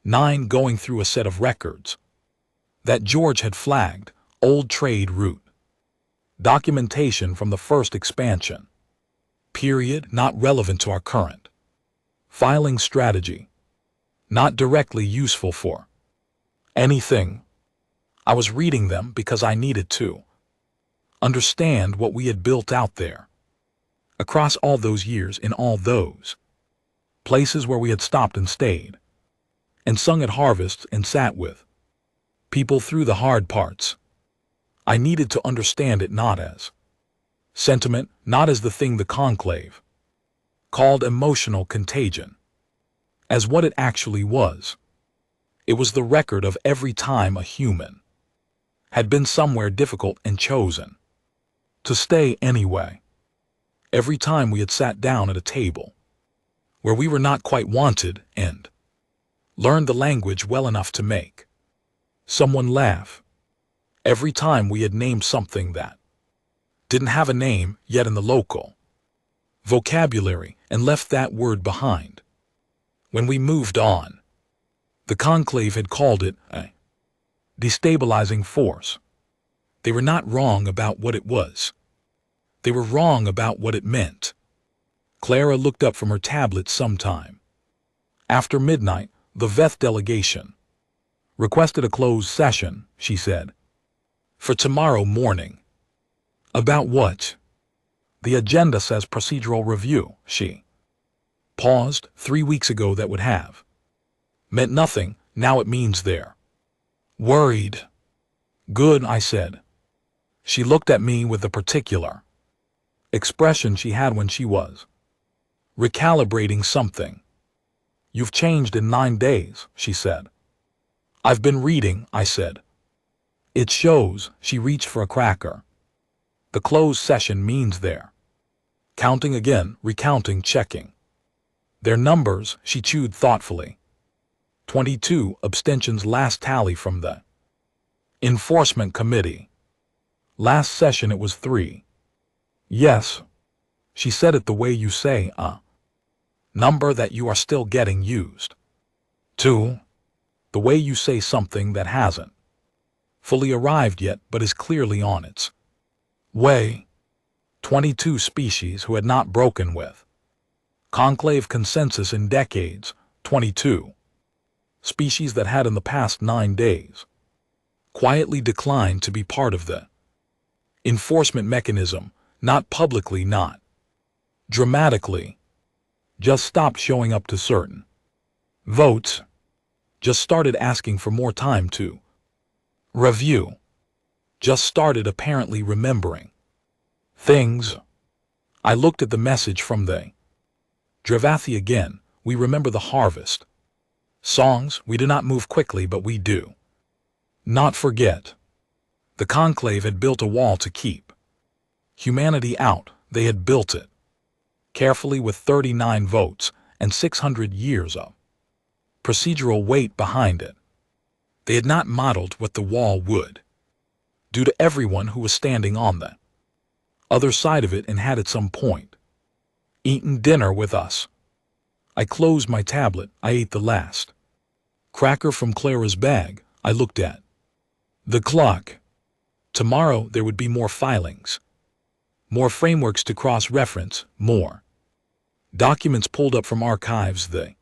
9 going through a set of records that George had flagged, old trade route documentation from the first expansion period, not relevant to our current filing strategy, not directly useful for anything. I was reading them because I needed to understand what we had built out there across all those years, in all those places where we had stopped and stayed and sung at harvests and sat with people through the hard parts. I needed to understand it not as sentiment, not as the thing the conclave called emotional contagion, as what it actually was. It was the record of every time a human had been somewhere difficult and chosen to stay anyway. Every time we had sat down at a table where we were not quite wanted and learned the language well enough to make someone laugh. Every time we had named something that didn't have a name yet in the local vocabulary and left that word behind. When we moved on, the conclave had called it a destabilizing force. They were not wrong about what it was. They were wrong about what it meant. Clara looked up from her tablet sometime after midnight. The VETH delegation requested a closed session, she said, for tomorrow morning. About what? The agenda says procedural review. She paused. 3 weeks ago that would have meant nothing. Now it means they're worried. Good, I said. She looked at me with the particular expression she had when she was recalibrating something. You've changed in 9 days, she said. I've been reading, I said. It shows. She reached for a cracker. The closed session means they're counting again, recounting, checking their numbers. She chewed thoughtfully. 22 abstentions last tally from the Enforcement Committee. Last session it was 3. Yes. She said it the way you say a number that you are still getting used to. The way you say something that hasn't fully arrived yet but is clearly on its way. 22 species who had not broken with conclave consensus in decades. 22 species that had in the past 9 days quietly declined to be part of the enforcement mechanism, not publicly, not dramatically, just stopped showing up to certain votes, just started asking for more time to review, just started apparently remembering things. I looked at the message from the Dravathi again. We remember the harvest songs. We do not move quickly, but we do not forget. The conclave had built a wall to keep humanity out. They had built it carefully with 39 votes and 600 years of procedural weight behind it. They had not modeled what the wall would do to everyone who was standing on the other side of it and had at some point eaten dinner with us. I closed my tablet. I ate the last cracker from Clara's bag. I looked at the clock. Tomorrow there would be more filings, more frameworks to cross-reference, more documents pulled up from archives the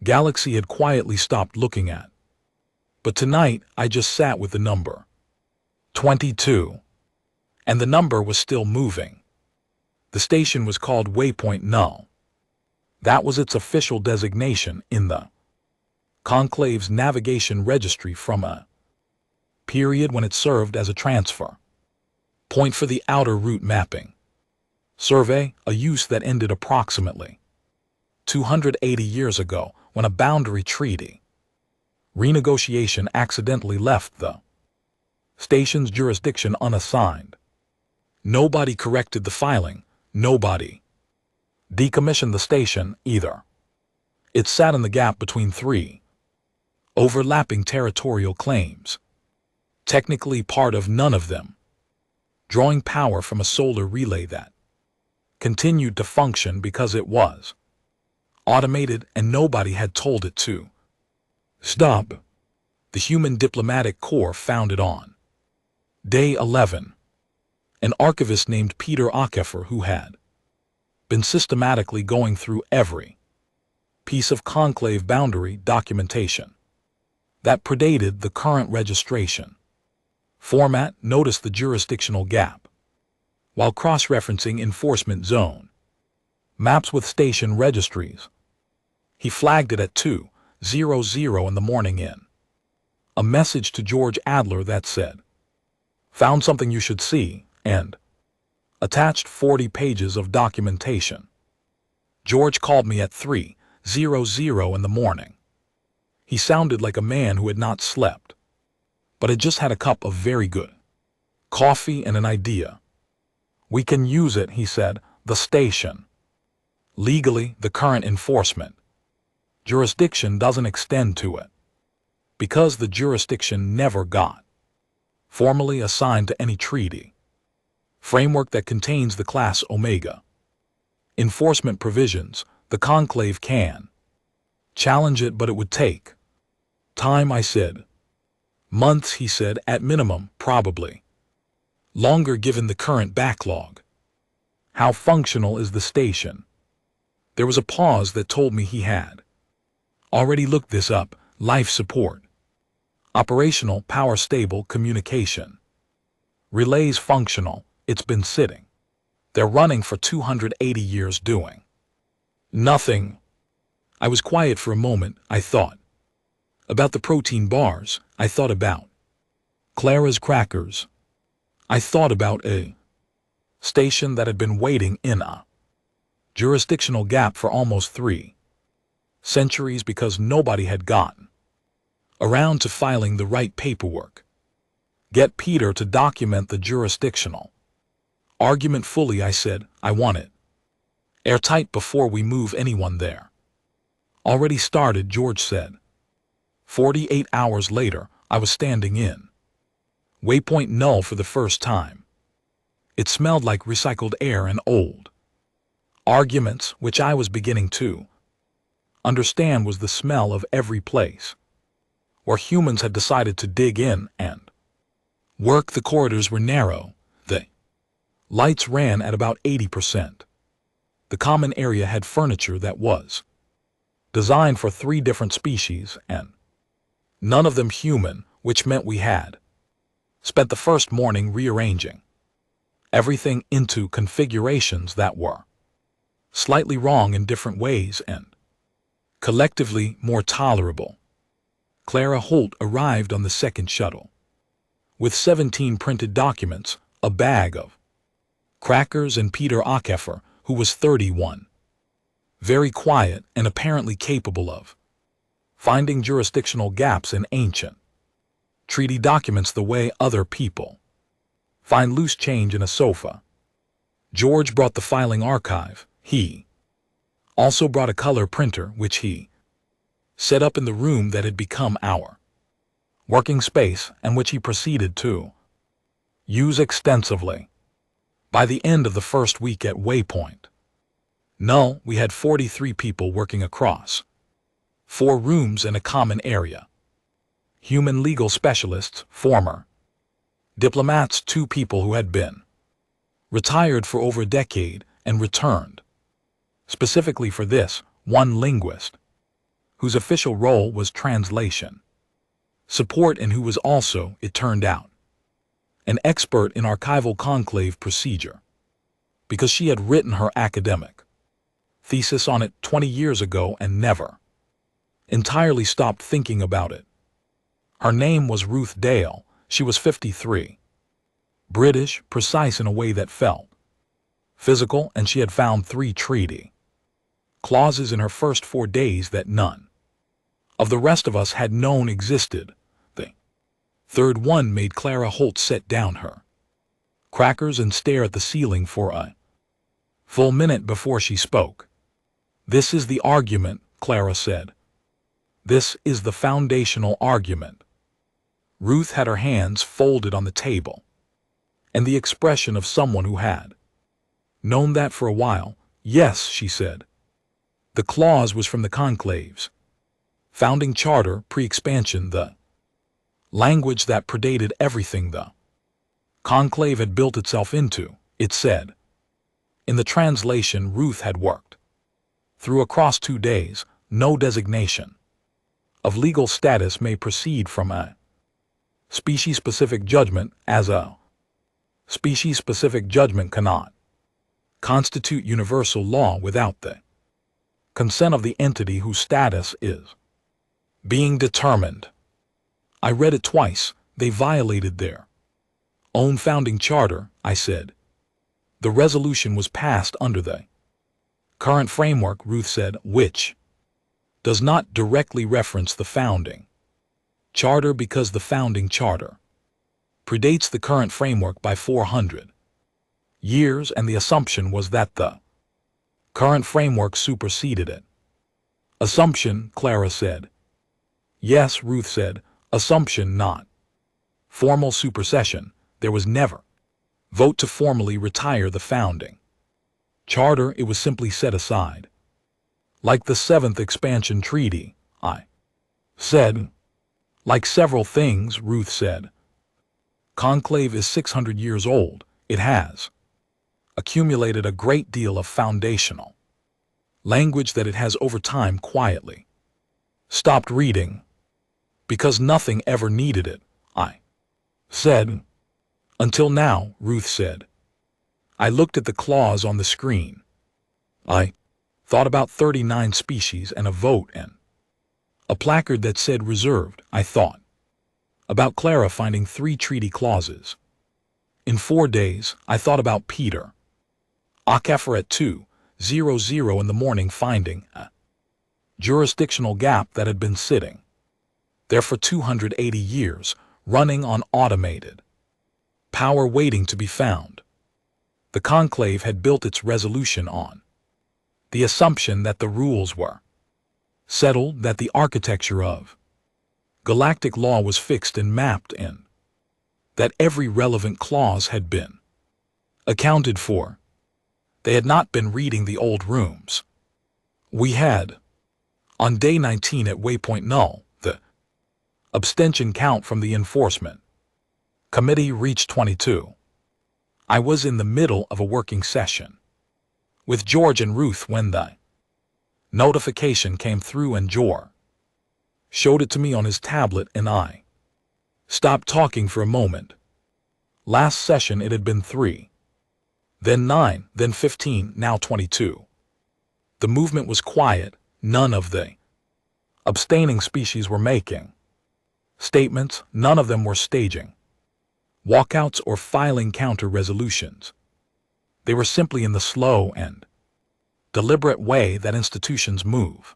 galaxy had quietly stopped looking at. But tonight I just sat with the number 22, and the number was still moving. The station was called Waypoint Null. That was its official designation in the conclave's navigation registry from a period when it served as a transfer point for the outer route mapping survey, a use that ended approximately 280 years ago when a boundary treaty renegotiation accidentally left the station's jurisdiction unassigned. Nobody corrected the filing. Nobody decommissioned the station either. It sat in the gap between 3 overlapping territorial claims, technically part of none of them, drawing power from a solar relay that continued to function because it was automated and nobody had told it to stop. The Human Diplomatic Corps founded on Day 11. An archivist named Peter Akefer who had been systematically going through every piece of conclave boundary documentation that predated the current registration format, noticed the jurisdictional gap while cross-referencing enforcement zone maps with station registries. He flagged it at 2:00 in the morning in a message to George Adler that said, "Found something you should see," and attached 40 pages of documentation. George called me at 3:00 in the morning. He sounded like a man who had not slept, but had just had a cup of very good coffee and an idea. "We can use it," he said, "the station. Legally, the current enforcement jurisdiction doesn't extend to it, because the jurisdiction never got formally assigned to any treaty framework that contains the class Omega. Enforcement provisions, the conclave can challenge it, but it would take time, I said. Months, he said, at minimum, probably. Longer given the current backlog. How functional is the station? There was a pause that told me he had already looked this up. Life support. Operational, power stable, communication. Relays functional. It's been sitting. They're running for 280 years doing nothing. I was quiet for a moment. I thought about the protein bars. I thought about Clara's crackers. I thought about a station that had been waiting in a jurisdictional gap for almost 3 centuries because nobody had gotten around to filing the right paperwork. Get Peter to document the jurisdictional argument fully, I said. I want it airtight before we move anyone there. Already started, George said. 48 hours later, I was standing in Waypoint Null for the first time. It smelled like recycled air and old arguments, which I was beginning to understand was the smell of every place where humans had decided to dig in and work. The corridors were narrow. The lights ran at about 80%. The common area had furniture that was designed for 3 different species, and none of them human, which meant we had spent the first morning rearranging everything into configurations that were slightly wrong in different ways and collectively more tolerable. Clara Holt arrived on the second shuttle with 17 printed documents, a bag of crackers, and Peter Akefer, who was 31, very quiet and apparently capable of finding jurisdictional gaps in ancient treaty documents the way other people find loose change in a sofa. George brought the filing archive. He also brought a color printer, which he set up in the room that had become our working space and which he proceeded to use extensively. By the end of the first week at Waypoint Null, we had 43 people working across 4 rooms and a common area. Human legal specialists, former diplomats, 2 people who had been retired for over a decade and returned specifically for this, 1 linguist whose official role was translation support and who was also, it turned out, an expert in archival conclave procedure because she had written her academic thesis on it 20 years ago and never entirely stopped thinking about it. Her name was Ruth Dale. She was 53. British, precise in a way that felt physical, and she had found 3 treaty clauses in her first 4 days that none of the rest of us had known existed. The third one made Clara Holt set down her crackers and stare at the ceiling for a full minute before she spoke. This is the argument, Clara said. This is the foundational argument. Ruth had her hands folded on the table, and the expression of someone who had known that for a while. Yes, she said. The clause was from the conclave's founding charter, pre-expansion, the language that predated everything the conclave had built itself into, it said. In the translation Ruth had worked through across 2 days, no designation of legal status may proceed from a species-specific judgment, as a species-specific judgment cannot constitute universal law without the consent of the entity whose status is being determined. I read it twice. They violated their own founding charter, I said. The resolution was passed under the current framework, Ruth said, which does not directly reference the founding charter because the founding charter predates the current framework by 400 years, and the assumption was that the current framework superseded it. Assumption, Clara said. Yes, Ruth said, assumption, not formal supersession. There was never vote to formally retire the founding Charter, it was simply set aside. Like the Seventh Expansion Treaty, I said. Like several things, Ruth said. Conclave is 600 years old. It has accumulated a great deal of foundational language that it has over time quietly stopped reading because nothing ever needed it, I said. Until now, Ruth said. I looked at the clause on the screen. I thought about 39 species and a vote and a placard that said reserved. I thought about Clara finding 3 treaty clauses. In 4 days, I thought about Peter Ackeffer at 2:00 in the morning finding a jurisdictional gap that had been sitting there for 280 years, running on automated power waiting to be found. The conclave had built its resolution on the assumption that the rules were settled, that the architecture of galactic law was fixed and mapped in, that every relevant clause had been accounted for. They had not been reading the old rooms. We had, on day 19 at Waypoint Null, the abstention count from the enforcement committee reached 22. I was in the middle of a working session with George and Ruth when the notification came through and George showed it to me on his tablet and I stopped talking for a moment. Last session it had been 3, then 9, then 15, now 22. The movement was quiet. None of the abstaining species were making statements. None of them were staging walkouts or filing counter resolutions. They were simply in the slow and deliberate way that institutions move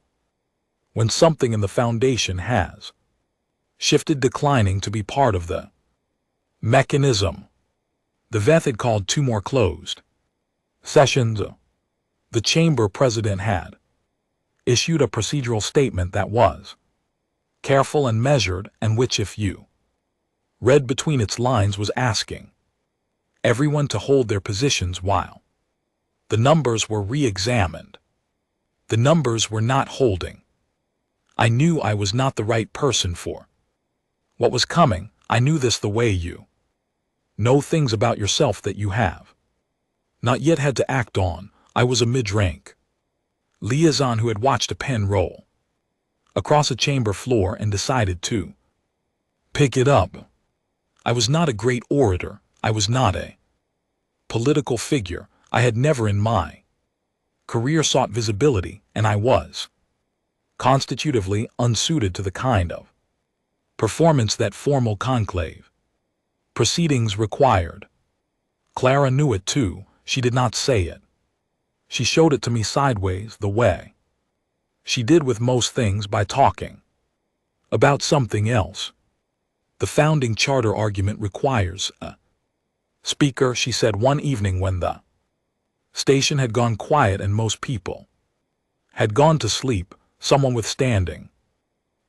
when something in the foundation has shifted, declining to be part of the mechanism. The VETH had called 2 more closed sessions. The chamber president had issued a procedural statement that was careful and measured, and which, if you read between its lines, was asking everyone to hold their positions while the numbers were re-examined. The numbers were not holding. I knew I was not the right person for what was coming. I knew this the way you know things about yourself that you have not yet had to act on. I was a mid-rank liaison who had watched a pen roll across a chamber floor and decided to pick it up. I was not a great orator. I was not a political figure. I had never in my career sought visibility, and I was constitutively unsuited to the kind of performance that formal conclave proceedings required. Clara knew it too. She did not say it. She showed it to me sideways, the way she did with most things, by talking about something else. The founding charter argument requires a speaker, she said one evening when the station had gone quiet and most people had gone to sleep. Someone with standing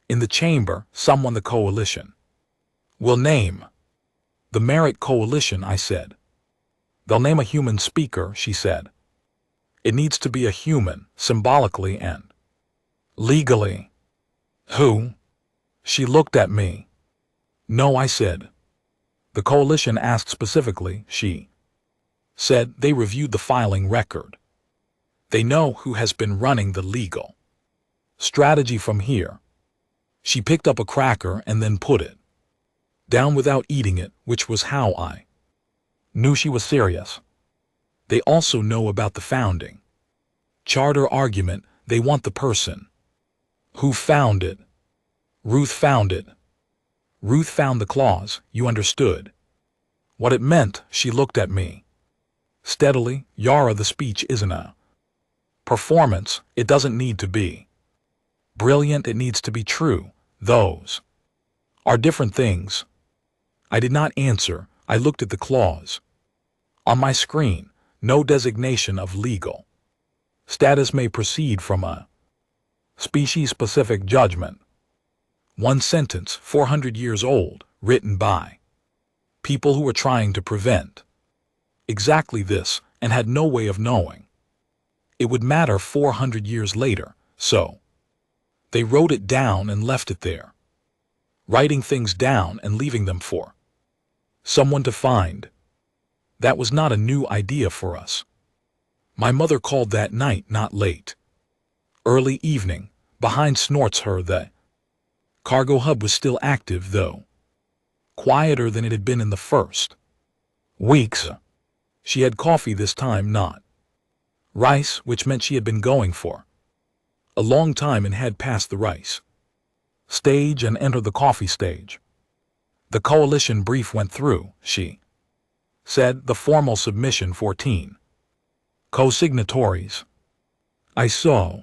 in the chamber, someone the coalition will name. The Merit Coalition, I said. They'll name a human speaker, she said. It needs to be a human, symbolically and legally. Who? She looked at me. No, I said. The coalition asked specifically, she said. They reviewed the filing record. They know who has been running the legal strategy from here. She picked up a cracker and then put it down without eating it, which was how I knew she was serious. They also know about the founding charter argument. They want the person who found it. Ruth found it. Ruth found the clause. You understood what it meant. She looked at me steadily. Yara, the speech isn't a performance. It doesn't need to be brilliant. It needs to be true. Those are different things. I did not answer. I looked at the clause on my screen. No designation of legal status may proceed from a species-specific judgment. One sentence, 400 years old, written by people who were trying to prevent exactly this and had no way of knowing It would matter 400 years later, so they wrote it down and left it there. Writing things down and leaving them for someone to find. That was not a new idea for us. My mother called that night not late. Early evening, behind snorts her the cargo hub was still active though. Quieter than it had been in the first weeks. She had coffee this time, not rice, which meant she had been going for a long time and had passed the rice stage and entered the coffee stage. The coalition brief went through, she said, the formal submission 14 co-signatories. I saw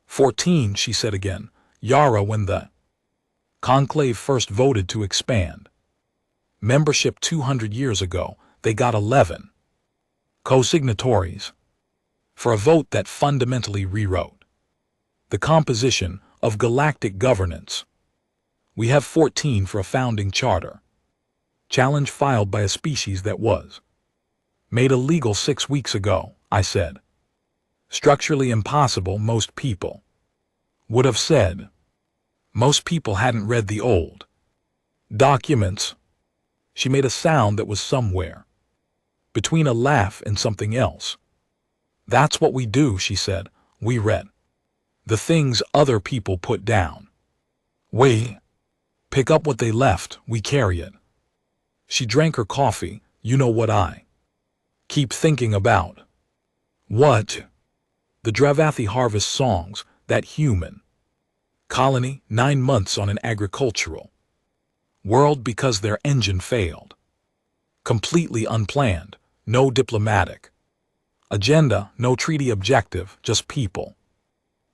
14, she said again. Yara, when the conclave first voted to expand membership 200 years ago, they got 11 co-signatories for a vote that fundamentally rewrote the composition of galactic governance. We have 14 for a founding charter. Challenge filed by a species that was made illegal 6 weeks ago, I said. Structurally impossible, most people would have said. Most people hadn't read the old documents. She made a sound that was somewhere between a laugh and something else. That's what we do, she said. We read the things other people put down. We pick up what they left, we carry it. She drank her coffee. You know what I keep thinking about? What? The Dravathi harvest songs, that human colony, 9 months on an agricultural world because their engine failed. Completely unplanned, no diplomatic agenda, no treaty objective, just people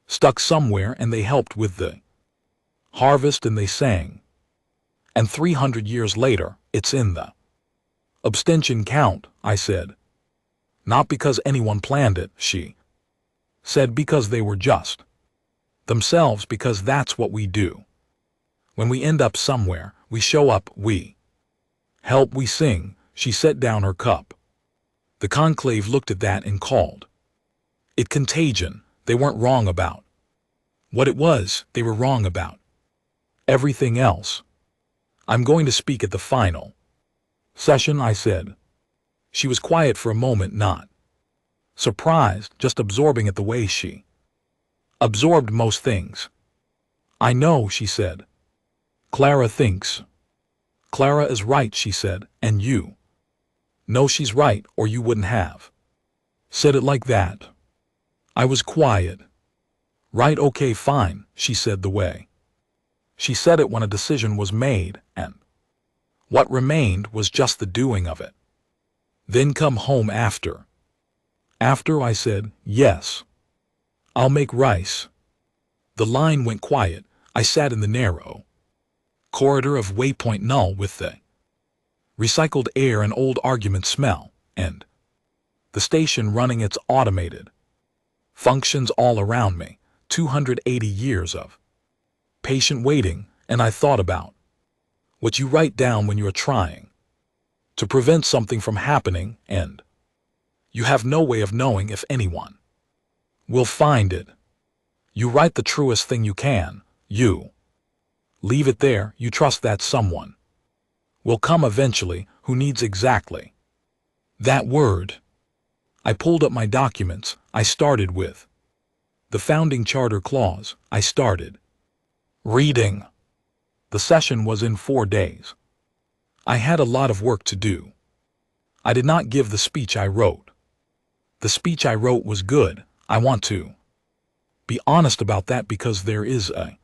stuck somewhere, and they helped with the harvest and they sang. And 300 years later, it's in the abstention count, I said. Not because anyone planned it, she said, because they were just themselves, because that's what we do. When we end up somewhere, we show up, we help, we sing. She set down her cup. The conclave looked at that and called it contagion. They weren't wrong about what it was, they were wrong about everything else. I'm going to speak at the final session, I said. She was quiet for a moment, not surprised, just absorbing it the way she absorbed most things. I know, she said. Clara thinks. Clara is right, she said, and you know she's right, or you wouldn't have said it like that. I was quiet. Right, okay, fine, she said, the way she said it when a decision was made, and what remained was just the doing of it. Then come home after. After, I said, yes. I'll make rice. The line went quiet. I sat in the narrow corridor of Waypoint Null with the recycled air and old argument smell, and the station running its automated functions all around me. 280 years of patient waiting, and I thought about what you write down when you are trying to prevent something from happening, and you have no way of knowing if anyone will find it. You write the truest thing you can. You leave it there. You trust that someone will come eventually who needs exactly that word. I pulled up my documents. I started with the founding charter clause. I started reading. The session was in 4 days. I had a lot of work to do. I did not give the speech I wrote. The speech I wrote was good. I want to be honest about that, because there is a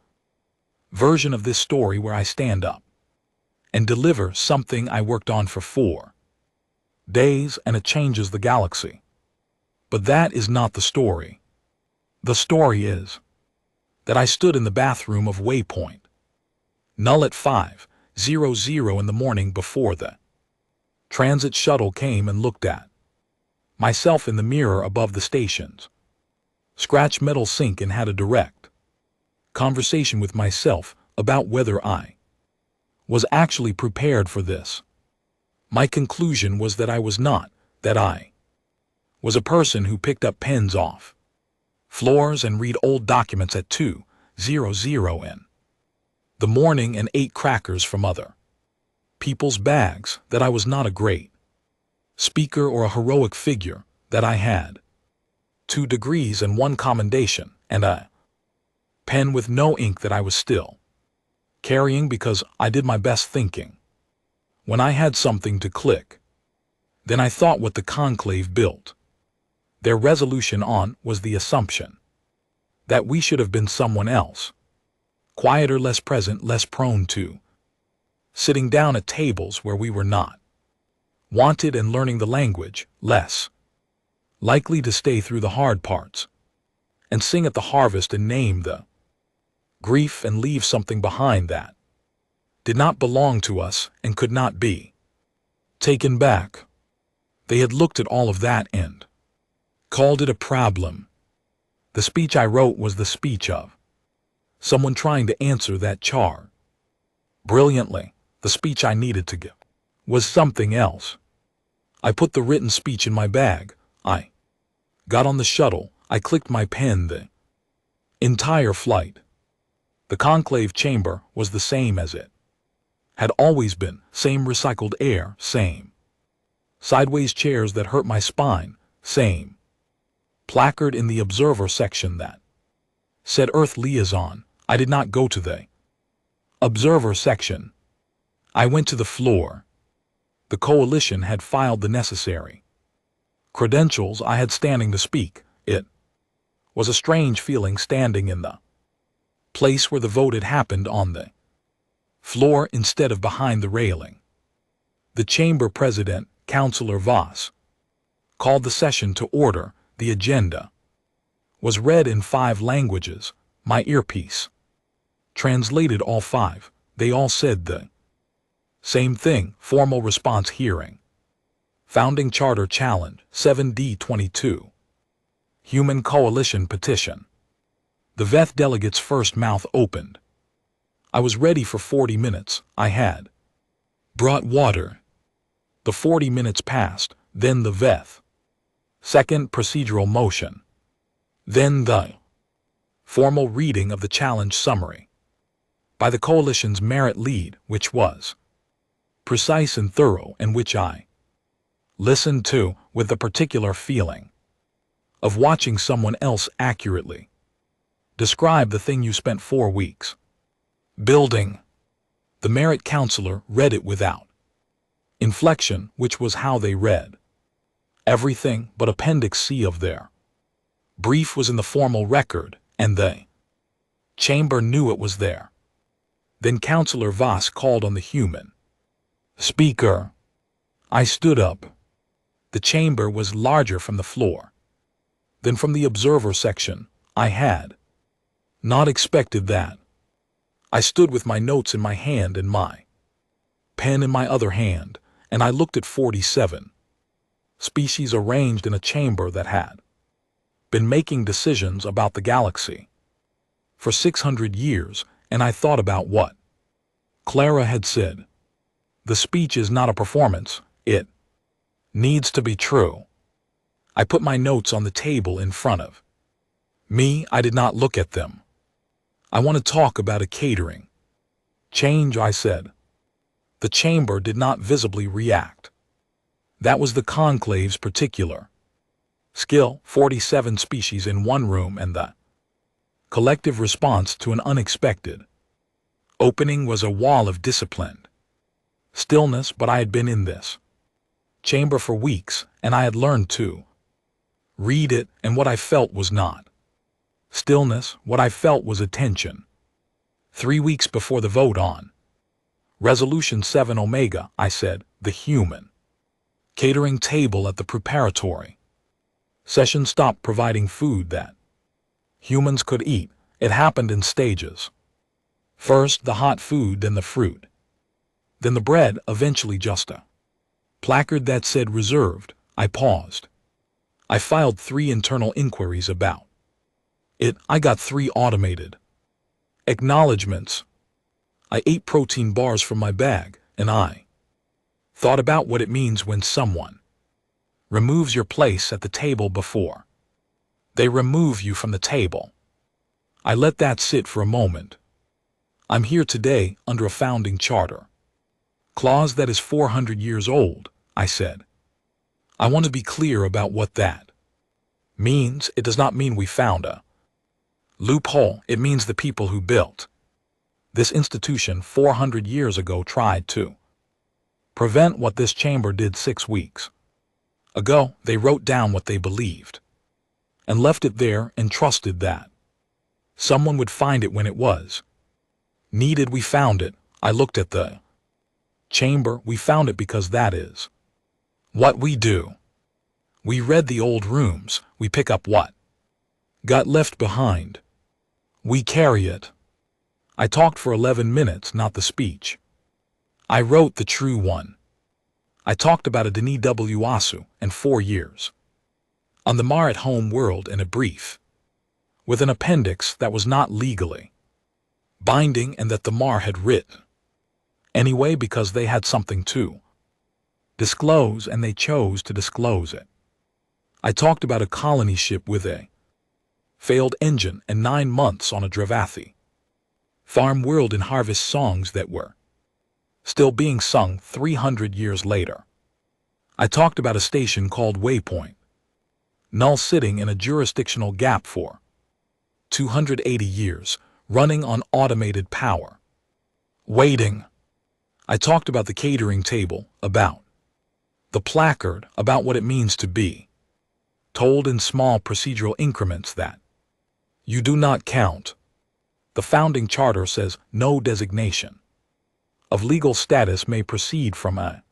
version of this story where I stand up and deliver something I worked on for 4 days, and it changes the galaxy. But that is not the story. The story is that I stood in the bathroom of Waypoint Null at 5:00 in the morning before the transit shuttle came, and looked at myself in the mirror above the station's scratch metal sink, and had a direct conversation with myself about whether I was actually prepared for this. My conclusion was that I was not, that I was a person who picked up pens off floors and read old documents at 2:00 in the morning and ate crackers from other people's bags, that I was not a great speaker or a heroic figure, that I had 2 degrees and 1 commendation, and a pen with no ink that I was still carrying because I did my best thinking. When I had something to click, then I thought what the conclave built their resolution on was the assumption that we should have been someone else, quieter, less present, less prone to sitting down at tables where we were not wanted and learning the language, less likely to stay through the hard parts and sing at the harvest and name the grief and leave something behind that did not belong to us and could not be taken back. They had looked at all of that and called it a problem. The speech I wrote was the speech of someone trying to answer that charge brilliantly. The speech I needed to give was something else. I put the written speech in my bag. I got on the shuttle. I clicked my pen the entire flight. The conclave chamber was the same as it had always been, same recycled air, same sideways chairs that hurt my spine, same placard in the observer section that said Earth Liaison. I did not go to the observer section. I went to the floor. The coalition had filed the necessary credentials I had standing to speak. It was a strange feeling standing in the place where the vote had happened on the floor instead of behind the railing. The chamber president, Councillor Voss, called the session to order. The agenda was read in 5 languages. My earpiece translated all 5. They all said the same thing. Formal response hearing. Founding Charter Challenge, 7D22. Human Coalition Petition. The VETH delegates' first mouth opened. I was ready for 40 minutes. I had brought water. The 40 minutes passed, then the VETH second procedural motion. Then the formal reading of the challenge summary by the coalition's merit lead, which was precise and thorough, and which I listened to with the particular feeling of watching someone else accurately describe the thing you spent 4 weeks building. The merit counselor read it without inflection, which was how they read everything, but Appendix C of their brief was in the formal record, and the chamber knew it was there. Then Councillor Voss called on the human speaker. I stood up. The chamber was larger from the floor than from the observer section. I had not expected that. I stood with my notes in my hand and my pen in my other hand, and I looked at 47 species arranged in a chamber that had been making decisions about the galaxy for 600 years, and I thought about what Clara had said. The speech is not a performance. It needs to be true. I put my notes on the table in front of me. I did not look at them. I want to talk about a catering change, I said. The chamber did not visibly react. That was the conclave's particular skill. 47 species in one room, and the collective response to an unexpected opening was a wall of disciplined stillness. But I had been in this chamber for weeks, and I had learned to read it, and what I felt was not stillness. What I felt was attention. 3 weeks before the vote on Resolution 7 Omega, I said, the human catering table at the preparatory session stopped providing food that humans could eat. It happened in stages. First the hot food, then the fruit, then the bread, eventually just a placard that said reserved. I paused. I filed 3 internal inquiries about it. I got 3 automated acknowledgments. I ate protein bars from my bag, and I thought about what it means when someone removes your place at the table before They remove you from the table. I let that sit for a moment. I'm here today under a founding charter. Clause that is 400 years old, I said. I want to be clear about what that means. It does not mean we found a loophole. It means the people who built this institution 400 years ago tried to prevent what this chamber did 6 weeks ago. They wrote down what they believed and left it there and trusted that someone would find it when it was needed. We found it. I looked at the chamber. We found it because that is what we do. We read the old rooms. We pick up what got left behind. We carry it. I talked for 11 minutes, not the speech. I wrote the true one. I talked about a Denis W. Asu and 4 years on the Mar at home world in a brief, with an appendix that was not legally binding and that the Mar had written anyway because they had something to disclose and they chose to disclose it. I talked about a colony ship with a failed engine and 9 months on a Dravathi farm world in harvest songs that were still being sung 300 years later. I talked about a station called Waypoint, null sitting in a jurisdictional gap for 280 years, running on automated power. Waiting. I talked about the catering table, about the placard, about what it means to be told in small procedural increments that you do not count. The founding charter says no designation of legal status may proceed from a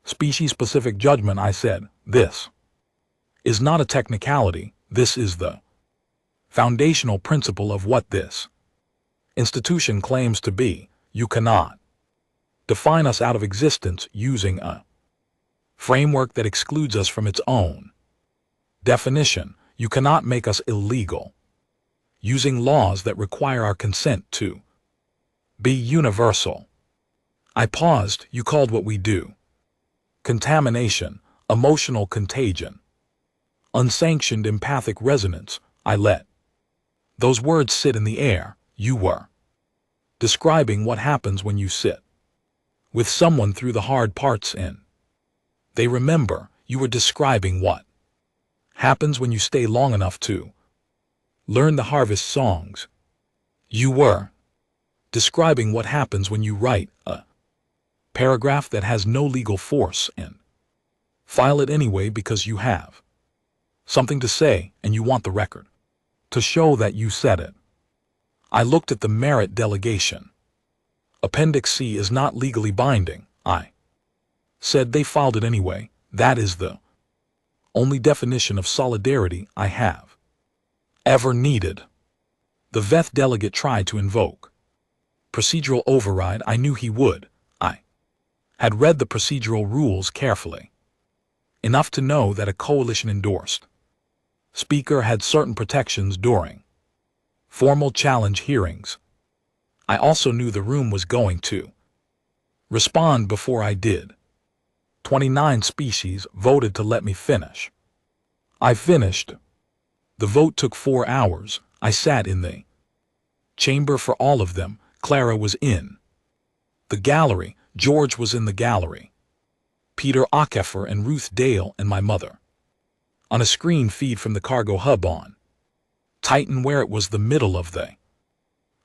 species-specific judgment. I said, this is not a technicality. This is the foundational principle of what this institution claims to be. You cannot define us out of existence using a framework that excludes us from its own definition. You cannot make us illegal using laws that require our consent to be universal. I paused. You called what we do contamination, emotional contagion, unsanctioned empathic resonance. I let those words sit in the air. You were describing what happens when you sit with someone through the hard parts and they remember. You were describing what happens when you stay long enough to learn the harvest songs. You were describing what happens when you write a paragraph that has no legal force and file it anyway because you have something to say and you want the record to show that you said it. I looked at the merit delegation. Appendix C is not legally binding. I said they filed it anyway. That is the only definition of solidarity I have ever needed. The VETH delegate tried to invoke procedural override. I knew he would. I had read the procedural rules carefully, enough to know that a coalition-endorsed speaker had certain protections during formal challenge hearings. I also knew the room was going to respond before I did. 29 species voted to let me finish. I finished. The vote took 4 hours. I sat in the chamber for all of them. Clara was in the gallery. George was in the gallery. Peter Ockefer and Ruth Dale and my mother. On a screen feed from the cargo hub on Titan, where it was the middle of the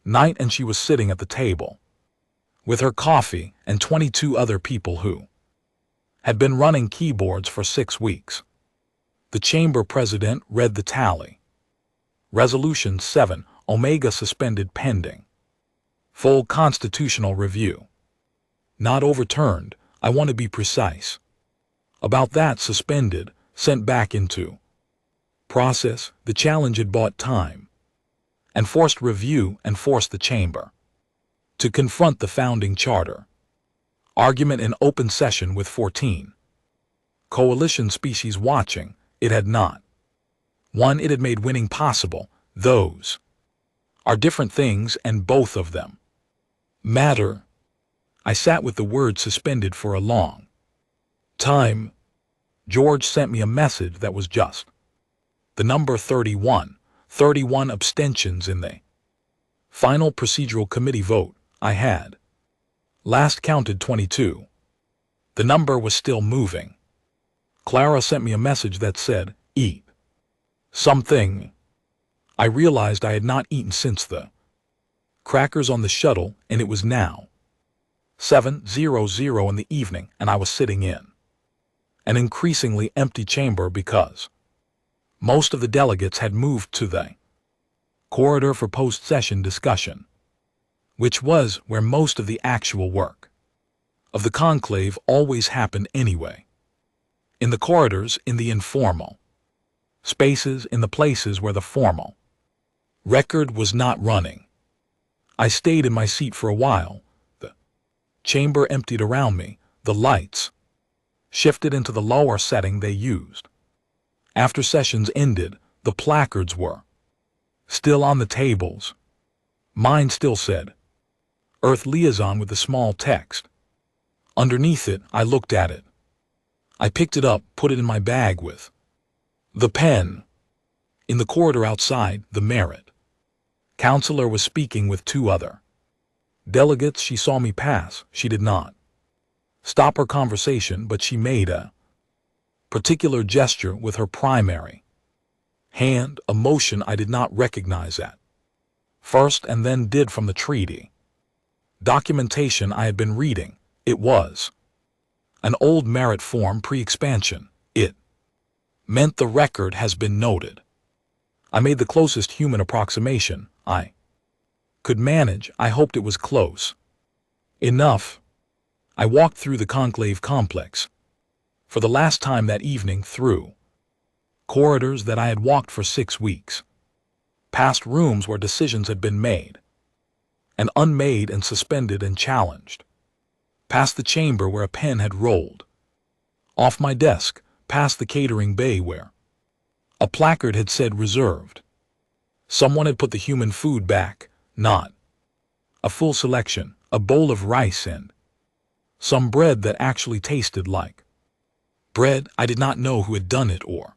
night and she was sitting at the table with her coffee and 22 other people who had been running keyboards for 6 weeks. The chamber president read the tally. Resolution 7, Omega suspended pending full constitutional review. Not overturned. I want to be precise about that. Suspended, sent back into process. The challenge had bought time and forced review and forced the chamber to confront the founding charter. Argument in open session with 14 coalition species watching. It had not won. It had made winning possible. Those are different things and both of them matter. I sat with the word suspended for a long time. George sent me a message that was just The number 31, 31 abstentions in the final procedural committee vote. I had last counted 22. The number was still moving. Clara sent me a message that said, "Eat something." I realized I had not eaten since the crackers on the shuttle, and it was now 7:00 in the evening, and I was sitting in an increasingly empty chamber because most of the delegates had moved to the corridor for post-session discussion, which was where most of the actual work of the conclave always happened anyway. In the corridors, in the informal spaces, in the places where the formal record was not running. I stayed in my seat for a while. The chamber emptied around me. The lights shifted into the lower setting they used. After sessions ended, the placards were still on the tables. Mine still said, "Earth Liaison," with the small text underneath it. I looked at it. I picked it up, put it in my bag with the pen. In the corridor outside, the merit counselor was speaking with two other delegates. She saw me pass. She did not stop her conversation, but she made a particular gesture with her primary hand, a motion I did not recognize at first, and then did from the treaty documentation I had been reading. It was an old merit form pre-expansion. It meant the record has been noted. I made the closest human approximation I could manage. I hoped it was close enough. I walked through the conclave complex for the last time that evening, through corridors that I had walked for 6 weeks, past rooms where decisions had been made and unmade and suspended and challenged, past the chamber where a pen had rolled off my desk, past the catering bay where a placard had said "reserved." Someone had put the human food back, not a full selection, a bowl of rice and some bread that actually tasted like bread. I did not know who had done it or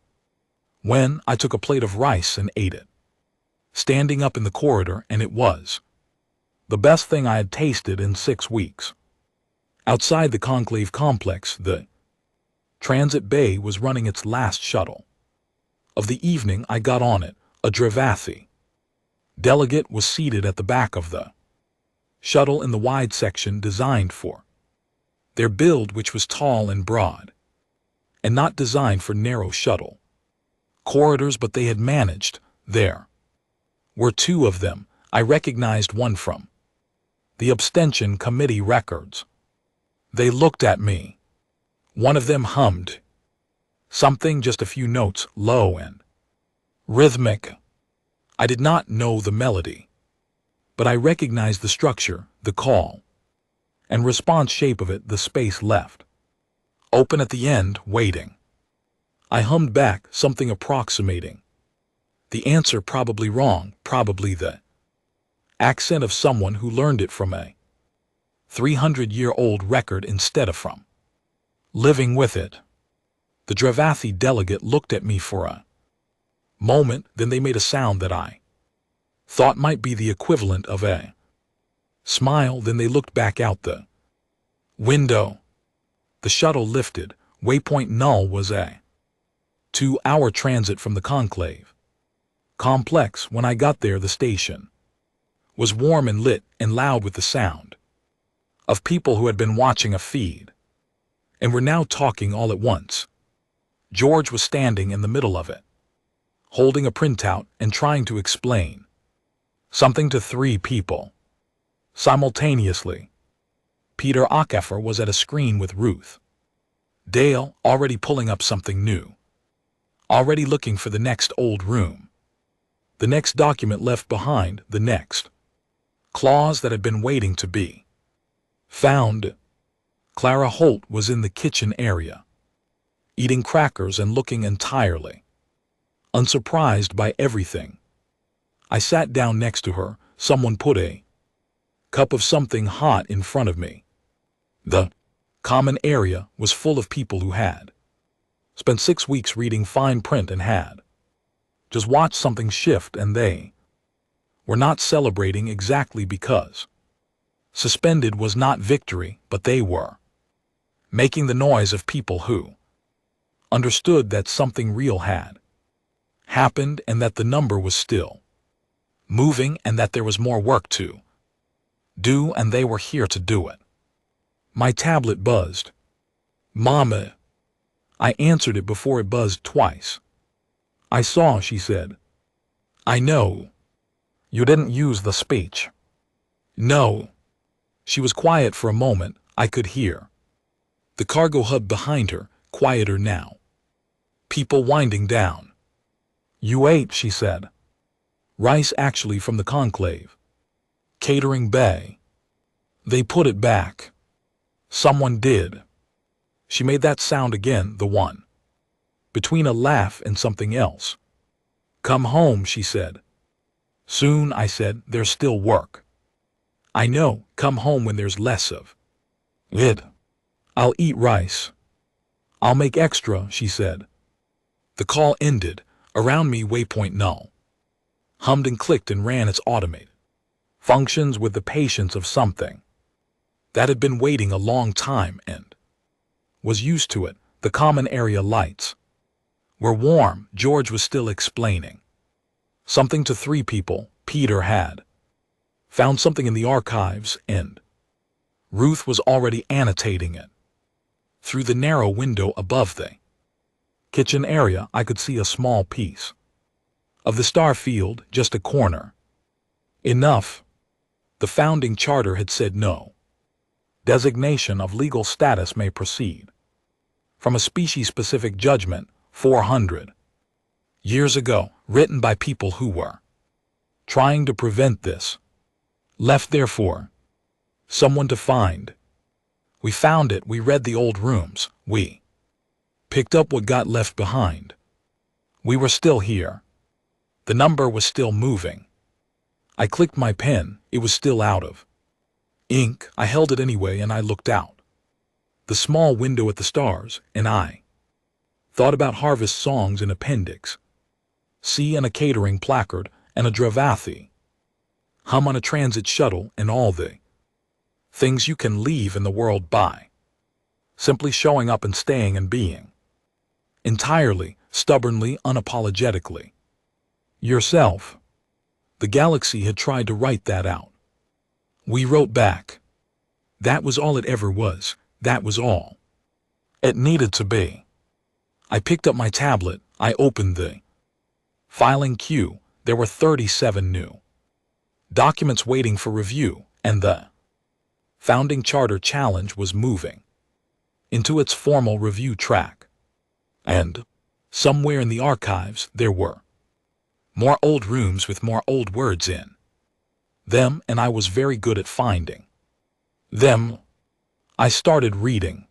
when. I took a plate of rice and ate it, standing up in the corridor, and it was the best thing I had tasted in 6 weeks. Outside the conclave complex, the transit bay was running its last shuttle of the evening. I got on it. A Dravathi delegate was seated at the back of the shuttle in the wide section designed for their build, which was tall and broad and not designed for narrow shuttle corridors, but they had managed. There were 2 of them. I recognized one from the abstention committee records. They looked at me. One of them hummed something, just a few notes, low and rhythmic. I did not know the melody, but I recognized the structure, the call and response shape of it, the space left open at the end, waiting. I hummed back something approximating the answer, probably wrong, probably the accent of someone who learned it from a 300-year-old record instead of from living with it. The Dravathi delegate looked at me for a moment, then they made a sound that I thought might be the equivalent of a smile, then they looked back out the window. The shuttle lifted. Waypoint null was a 2-hour transit from the conclave complex. When I got there, the station was warm and lit and loud with the sound of people who had been watching a feed and were now talking all at once. George was standing in the middle of it, holding a printout and trying to explain something to 3 people simultaneously. Peter Ockefer was at a screen with Ruth Dale, already pulling up something new, already looking for the next old room, the next document left behind, the next clause that had been waiting to be found. Clara Holt was in the kitchen area, eating crackers and looking entirely unsurprised by everything. I sat down next to her. Someone put a cup of something hot in front of me. The common area was full of people who had spent 6 weeks reading fine print and had Just watch something shift, and they were not celebrating exactly because suspended was not victory, but they were making the noise of people who understood that something real had happened and that the number was still moving and that there was more work to do and they were here to do it. My tablet buzzed. "Mama." I answered it before it buzzed twice. "I saw," she said. "I know. You didn't use the speech." "No." She was quiet for a moment. I could hear the cargo hub behind her, quieter now. People winding down. "You ate," she said. "Rice actually from the conclave. Catering bay. They put it back. Someone did." She made that sound again, the one between a laugh and something else. "Come home," she said. "Soon," I said. "There's still work." "I know. Come home when there's less of it. I'll eat rice. I'll make extra," she said. The call ended. Around me, Waypoint null hummed and clicked and ran its automated functions with the patience of something that had been waiting a long time and was used to it. The common area lights were warm. George was still explaining something to three people. Peter had found something in the archives, and Ruth was already annotating it. Through the narrow window above the kitchen area, I could see a small piece of the star field, just a corner. Enough. The founding charter had said no designation of legal status may proceed from a species-specific judgment 400 years ago, written by people who were trying to prevent this. Left there for someone to find. We found it. We read the old rooms. We picked up what got left behind. We were still here. The number was still moving. I clicked my pen. It was still out of ink. I held it anyway and I looked out the small window at the stars, and I thought about harvest songs in Appendix C and a catering placard and a Dravathi hum on a transit shuttle and all the things you can leave in the world by simply showing up and staying and being entirely, stubbornly, unapologetically yourself. The galaxy had tried to write that out. We wrote back. That was all it ever was. That was all it needed to be. I picked up my tablet. I opened the filing queue. There were 37 new documents waiting for review, and the Founding Charter Challenge was moving into its formal review track. And somewhere in the archives there were more old rooms with more old words in them, and I was very good at finding them. I started reading.